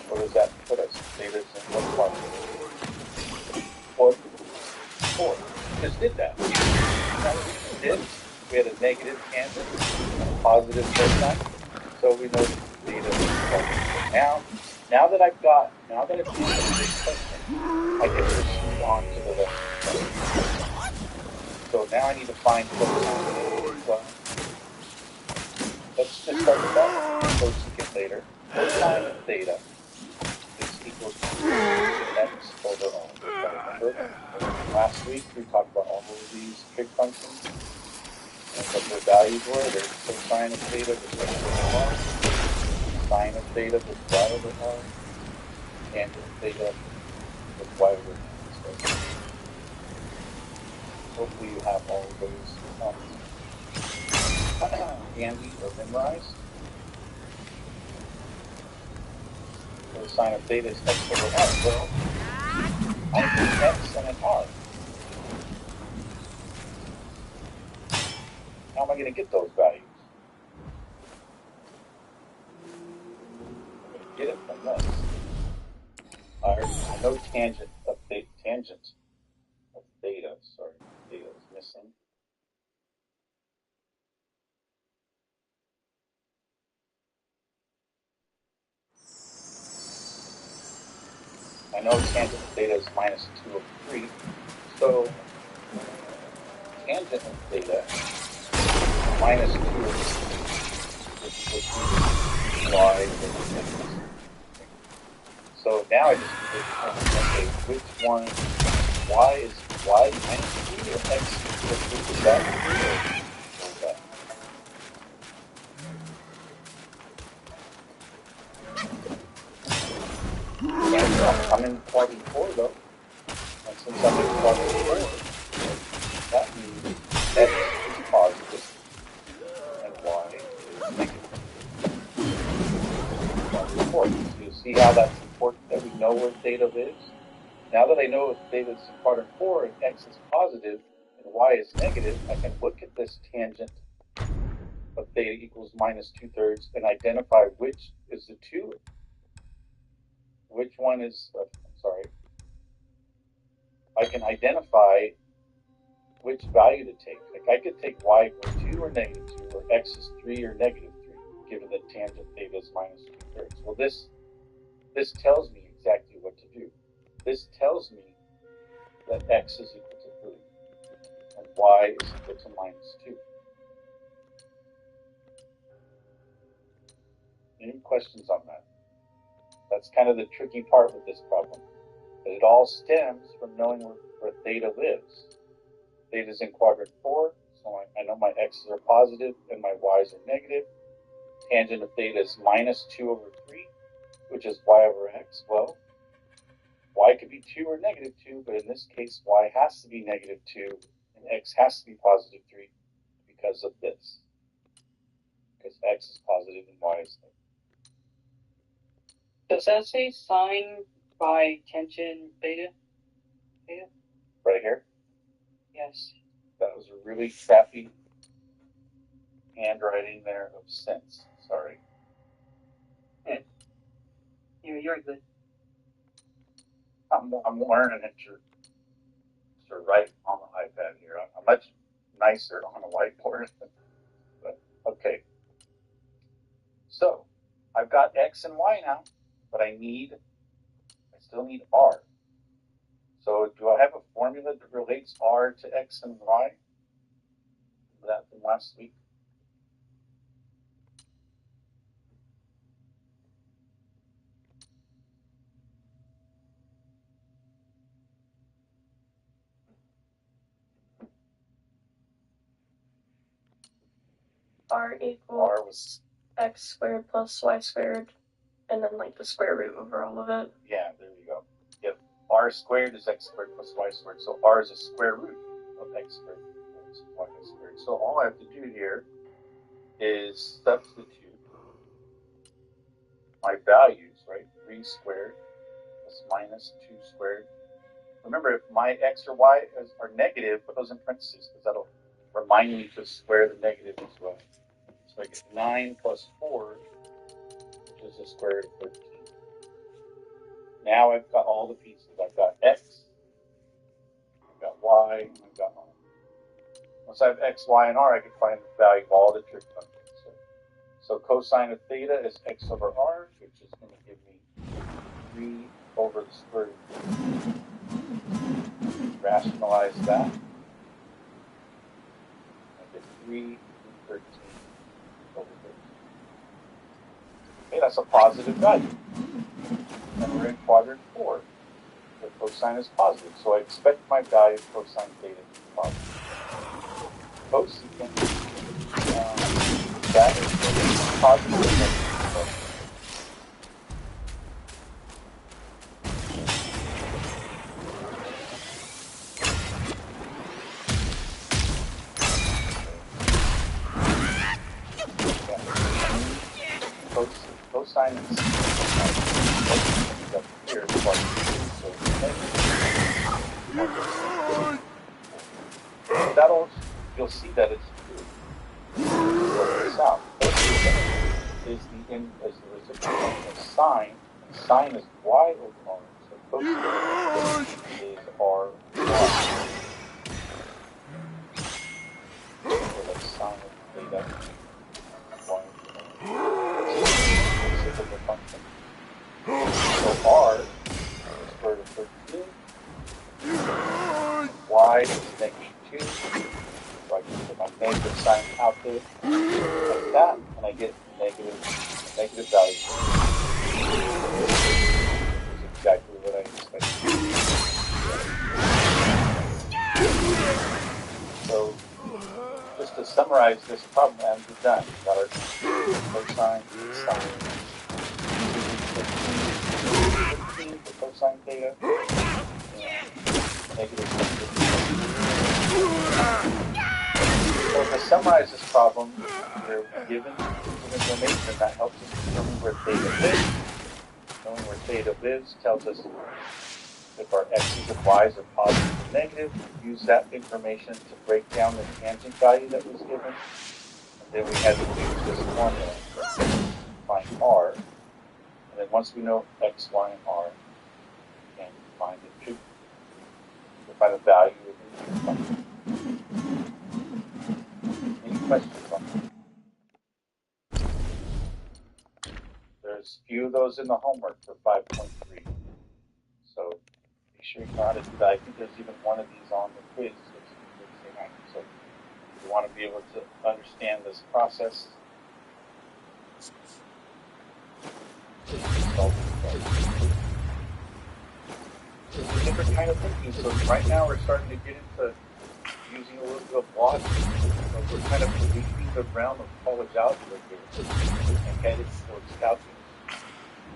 What does that put us? Theta's in what quadrant? 4. Just did that. We had a negative tangent and a positive cosine, so we know that theta is quadrant. Now that I've answered this question, I can proceed on to the rest. So now I need to find cosine. Well, let's just start with that. Cosecant later. Cosine of theta is equal to x over r. Remember, last week we talked about all of these trig functions and what their values were. There's cosine of theta was x over r, sine of theta was y over r, tangent of theta was y over x. So hopefully you have all of those handy or memorized. Cosine of theta is x over r. Well, I need x and an r. How am I going to get those values? I'm going to get it from this. I know tangent of theta, sorry, theta is missing. I know tangent of theta is minus 2 over 3. So tangent of theta minus 2 over 3 is equal to y over x. So now I just need to determine, okay, which one, y is y minus 3 or x equals 3? Is that 3 or is that? I'm in quadrant 4 though. And since I'm in quadrant 4, that means x is positive and y is negative. Quadrant 4. So you see how that's important that we know where theta lives? Now that I know if theta is in quadrant 4 and x is positive and y is negative, I can look at this tangent of theta equals minus 2/3 and identify which is the 2. Which one is, I can identify which value to take. Like I could take y equals 2 or negative 2, or x is 3 or negative 3, given that tangent theta is minus 2/3. Well, this tells me exactly what to do. This tells me that x is equal to 3 and y is equal to minus 2. Any questions on that? That's kind of the tricky part with this problem. But it all stems from knowing where theta lives. Theta is in quadrant 4, so I know my x's are positive and my y's are negative. Tangent of theta is minus 2 over 3, which is y over x. Well, y could be 2 or negative 2, but in this case, y has to be negative 2 in And x has to be positive 3 because of this. Because x is positive and y is negative. Does that say sine by tangent beta? Beta? Right here? Yes. That was a really crappy handwriting there of sense. Sorry. You're good. I'm learning it to write on the iPad here. I'm much nicer on a whiteboard. But okay. So I've got x and y now, but I still need r. So do I have a formula that relates r to x and y? That from last week. R equals R was, x squared plus y squared, and then like the square root over all of it. yeah, there you go. Yep. R squared is x squared plus y squared. So r is a square root of x squared plus y squared. So all I have to do here is substitute my values, right? 3 squared plus minus 2 squared. Remember, if my x or y are negative, put those in parentheses because that'll remind me to square the negative as well. So I get 9 plus 4, which is the square root of 13. Now I've got all the pieces. I've got x, I've got y, and I've got r. Once I have x, y, and r, I can find the value of all the trig functions. So cosine of theta is x over r, which is going to give me 3 over the square root. Rationalize that. I get 3 root 13 over 13. Okay, that's a positive value. And we're in quadrant 4. The cosine is positive, so I expect my value of cosine theta to be positive. Cosecant, that is positive. Cosine is up here is positive, so that'll, you'll see that it's true. South. Is the reciprocal of sine. Sine is y over r. So cosine is r y. So that's sine of theta y over r. Reciprocal function. So r is square root of 13. Y is -2. So I can put my negative sign out there like that, and I get negative value. This is exactly what I expected. So, just to summarize this problem, and we're done. Got our cosine, sine, 15 for cosine theta, and negative 15. So to summarize this problem, we're given information that helps us determine where theta lives. Knowing where theta lives tells us if our x's and y's are positive or negative. Use that information to break down the tangent value that was given. And then we had to use this formula to find r. And then once we know x, y, and r, we can find the truth. We find the value of the function. Any questions on that? There's a few of those in the homework for 5.3. So be sure you know how to do that. I think there's even one of these on the quiz. So if you want to be able to understand this process, it's a different kind of thinking. So right now we're starting to get into using a little bit of logic. So we're kind of leaving the realm of college algebra here and headed towards calculus.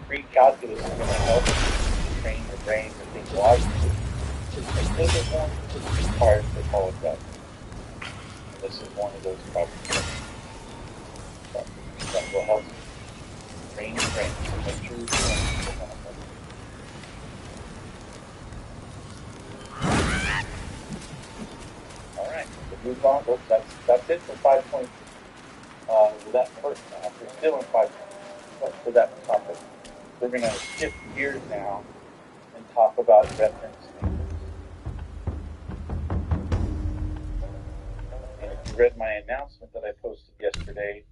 Pre-calculus is going to help train your brain to think logically. It's a little bit more hard for college algebra. this is one of those problems that will help train your brain to make sure you're doing it. All right, so move on. Look, that's it for 5.2. That first, we're still in 5.2. But for that topic, we're going to shift gears now and talk about reference angles. And if you read my announcement that I posted yesterday,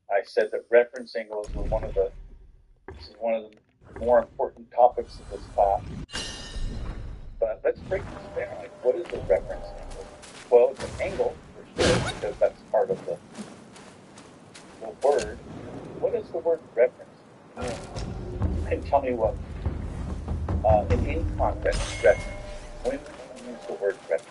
I said that reference angles were one of the more important topics of this class. But let's break this down. Like, what is a reference angle? Well, it's an angle, for sure, because that's part of the word. What is the word reference? And tell me what, in any context, reference. When do you use the word reference?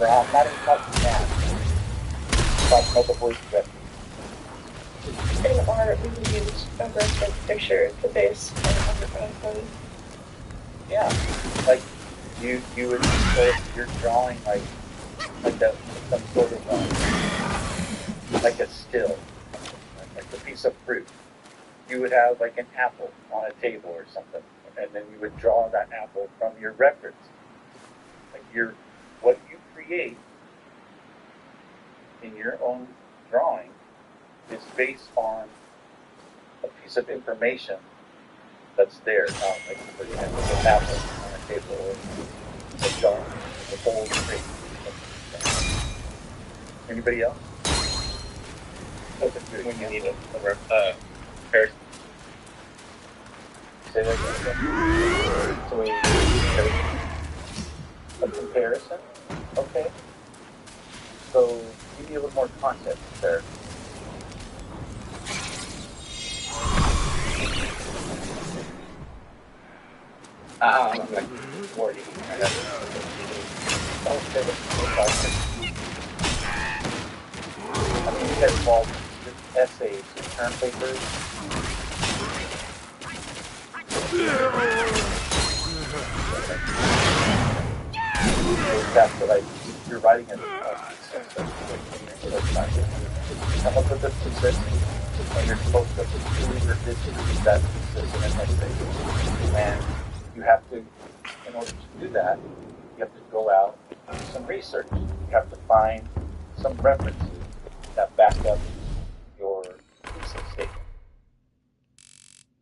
I'm not even talking now. I'm talking about the word reference. In art, we would use a reference picture to base an underground code. Yeah, like you would, so if you're drawing like some sort of like a still, like a piece of fruit. You would have like an apple on a table or something, and then you would draw that apple from your reference. Like what you create in your own drawing is based on a piece of information that's there. Now, like for example, an apple on a table or a jar, a bowl of fruit. Anybody else? When you need a comparison. Say that again. So when you need A comparison? Okay. So give me a little more context there. I'm like wording. I mean, you guys involved with essays and term papers. That's what you're writing in come up with a thesis, and you're supposed to prove or disprove that thesis in an essay. And you have to, in order to do that, you have to go out and do some research. You have to find some references that back up your thesis statement.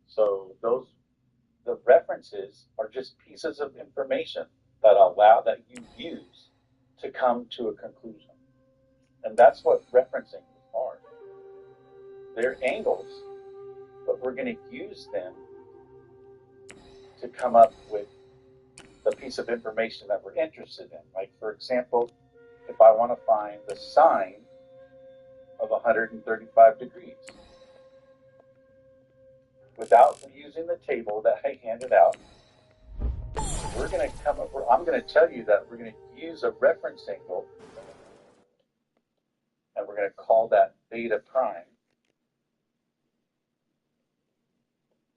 So the references are just pieces of information that you use to come to a conclusion. And that's what referencing are. They're angles, but we're going to use them to come up with the piece of information that we're interested in. Like, for example, if I want to find the sine of 135 degrees, without using the table that I handed out, I'm going to tell you that we're going to use a reference angle, and we're going to call that beta prime.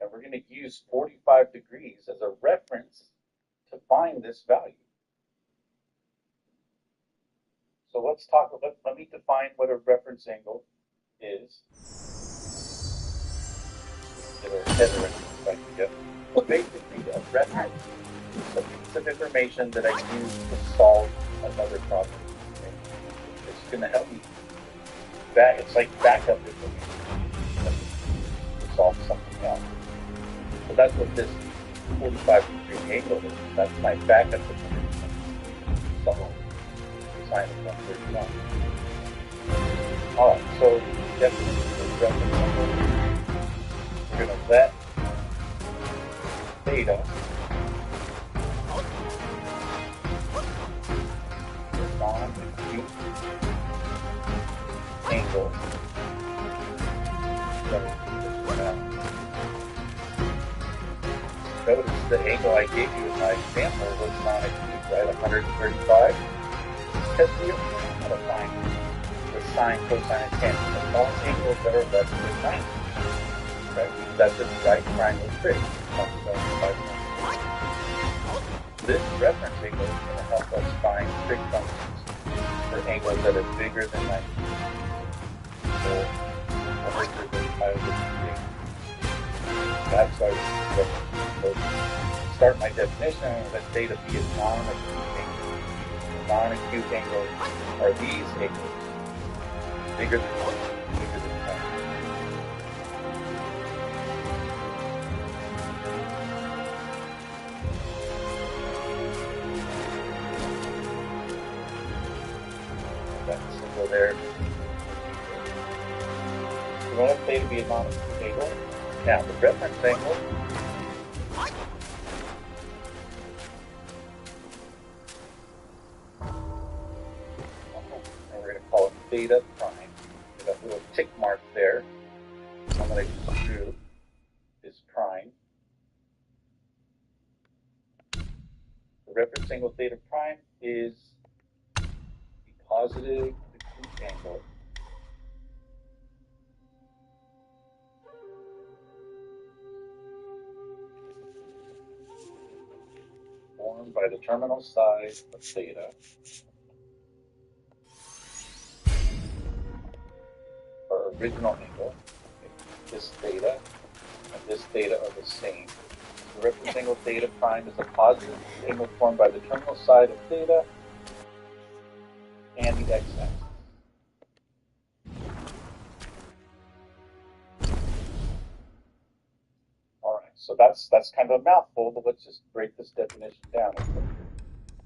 And we're going to use 45 degrees as a reference to find this value. So let me define what a reference angle is. Well, basically, a reference is a piece of information that I use to solve another problem. Okay? It's going to help me. It's like backup information to solve something else. So that's what this 45-degree angle is. That's my backup information to solve sine of 131. All right, so definitely the reference angle. We're going to let theta the non-acute angle notice the angle I gave you in my example was non-acute, right? 135. Because we don't know how to find the sine, cosine, and tangent of all angles that are less than 90. right? That's a right triangle trig. This reference angle is going to help us find trig functions for angles that are bigger than 90 or larger than pi over 2. That's why we start my definition. Let theta be a non-acute angle. Non-acute angles are these angles bigger than 10. So there. We want theta to be a non-acute angle. Now the reference angle and we're going to call it theta prime. That little tick mark there, I'm going to do is prime. The reference angle theta prime is the positive acute angle formed by the terminal side of theta or original angle. This theta and this theta are the same. The reference angle theta prime is a positive angle formed by the terminal side of theta and the x-axis. All right, so that's kind of a mouthful, but let's just break this definition down.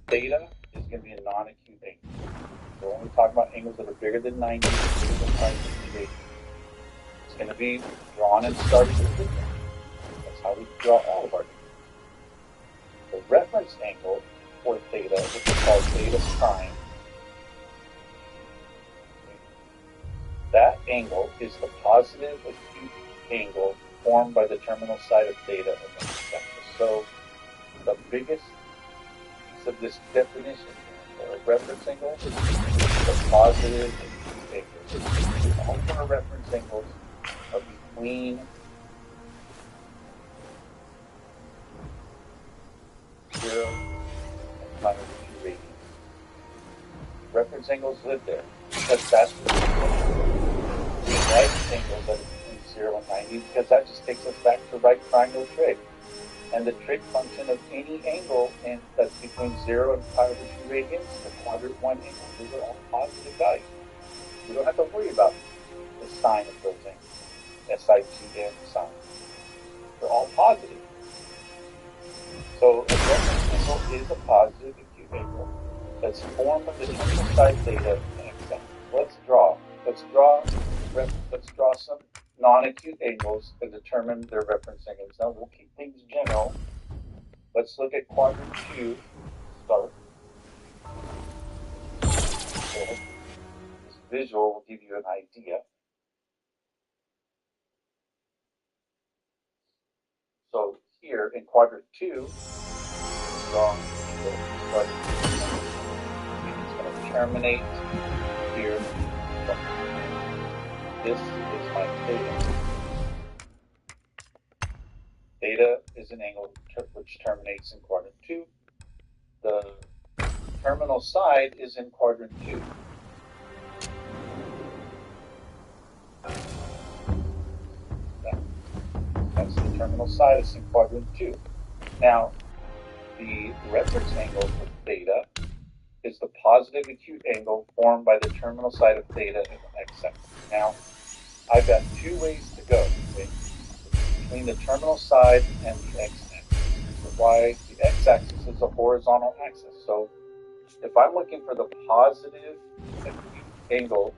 Theta is going to be a non-acute angle. So when we talk about angles that are bigger than 90, bigger than pi over 2, it's going to be drawn and started with theta. That's how we draw all of our angles. The reference angle for theta, which is called theta prime, that angle is the positive acute angle formed by the terminal side of theta of the x-axis. So the biggest piece of this definition for a reference angle is the positive acute angle. All of our reference angles are between 0 and pi over 2 radians. Reference angles live there because that's the right angles that are between 0 and 90, because that just takes us back to right triangle trig. And the trig function of any angle that's between 0 and pi over 2 radians, the quadrant 1 angle, those are all positive values. We don't have to worry about the sign of those angles, SIGN sign. They're all positive. So a reference angle is a positive acute angle that's formed by the terminal side theta and x-axis. Let's draw some non-acute angles and determine their reference angles. Now we'll keep things general. Let's look at quadrant 2 start. So this visual will give you an idea. So here in quadrant 2, it's going to terminate here. This is my theta. Theta is an angle which terminates in quadrant 2. The terminal side is in quadrant 2. That's the terminal side is in quadrant 2. Now, the reference angle for theta is the positive acute angle formed by the terminal side of theta and the x-axis. Now, I've got two ways to go, okay, between the terminal side and the x-axis. So why the x-axis is a horizontal axis. So if I'm looking for the positive acute angle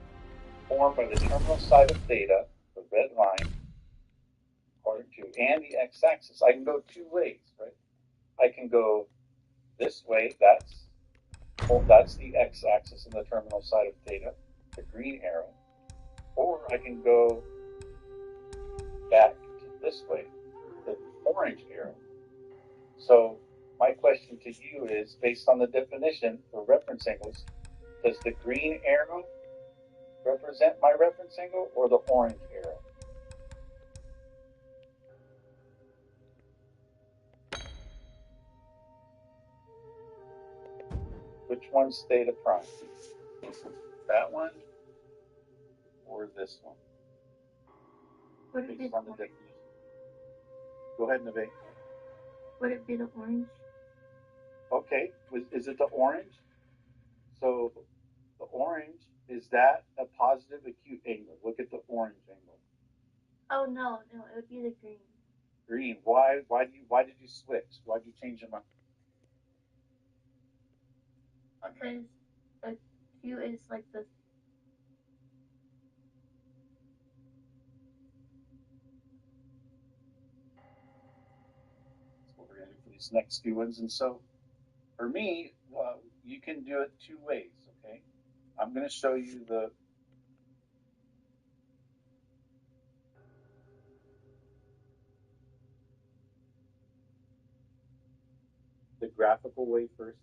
formed by the terminal side of theta, the red line, quadrant 2, and the x-axis, I can go two ways, right? I can go this way, that's the x-axis in the terminal side of theta, the green arrow, or I can go back to this way, the orange arrow. So my question to you is, based on the definition for reference angles, does the green arrow represent my reference angle or the orange arrow? Which one's theta prime? That one or this one? Would it be Based the on the orange? definition. Go ahead, Neve. Would it be the orange? Okay, is it the orange? So the orange, is that a positive acute angle? Look at the orange angle. Oh no, it would be the green. Green. Why did you switch? Why did you change your mind? Because acute is like the That's what we're gonna do for these next few ones. And so for me, you can do it two ways, okay? I'm gonna show you the graphical way first.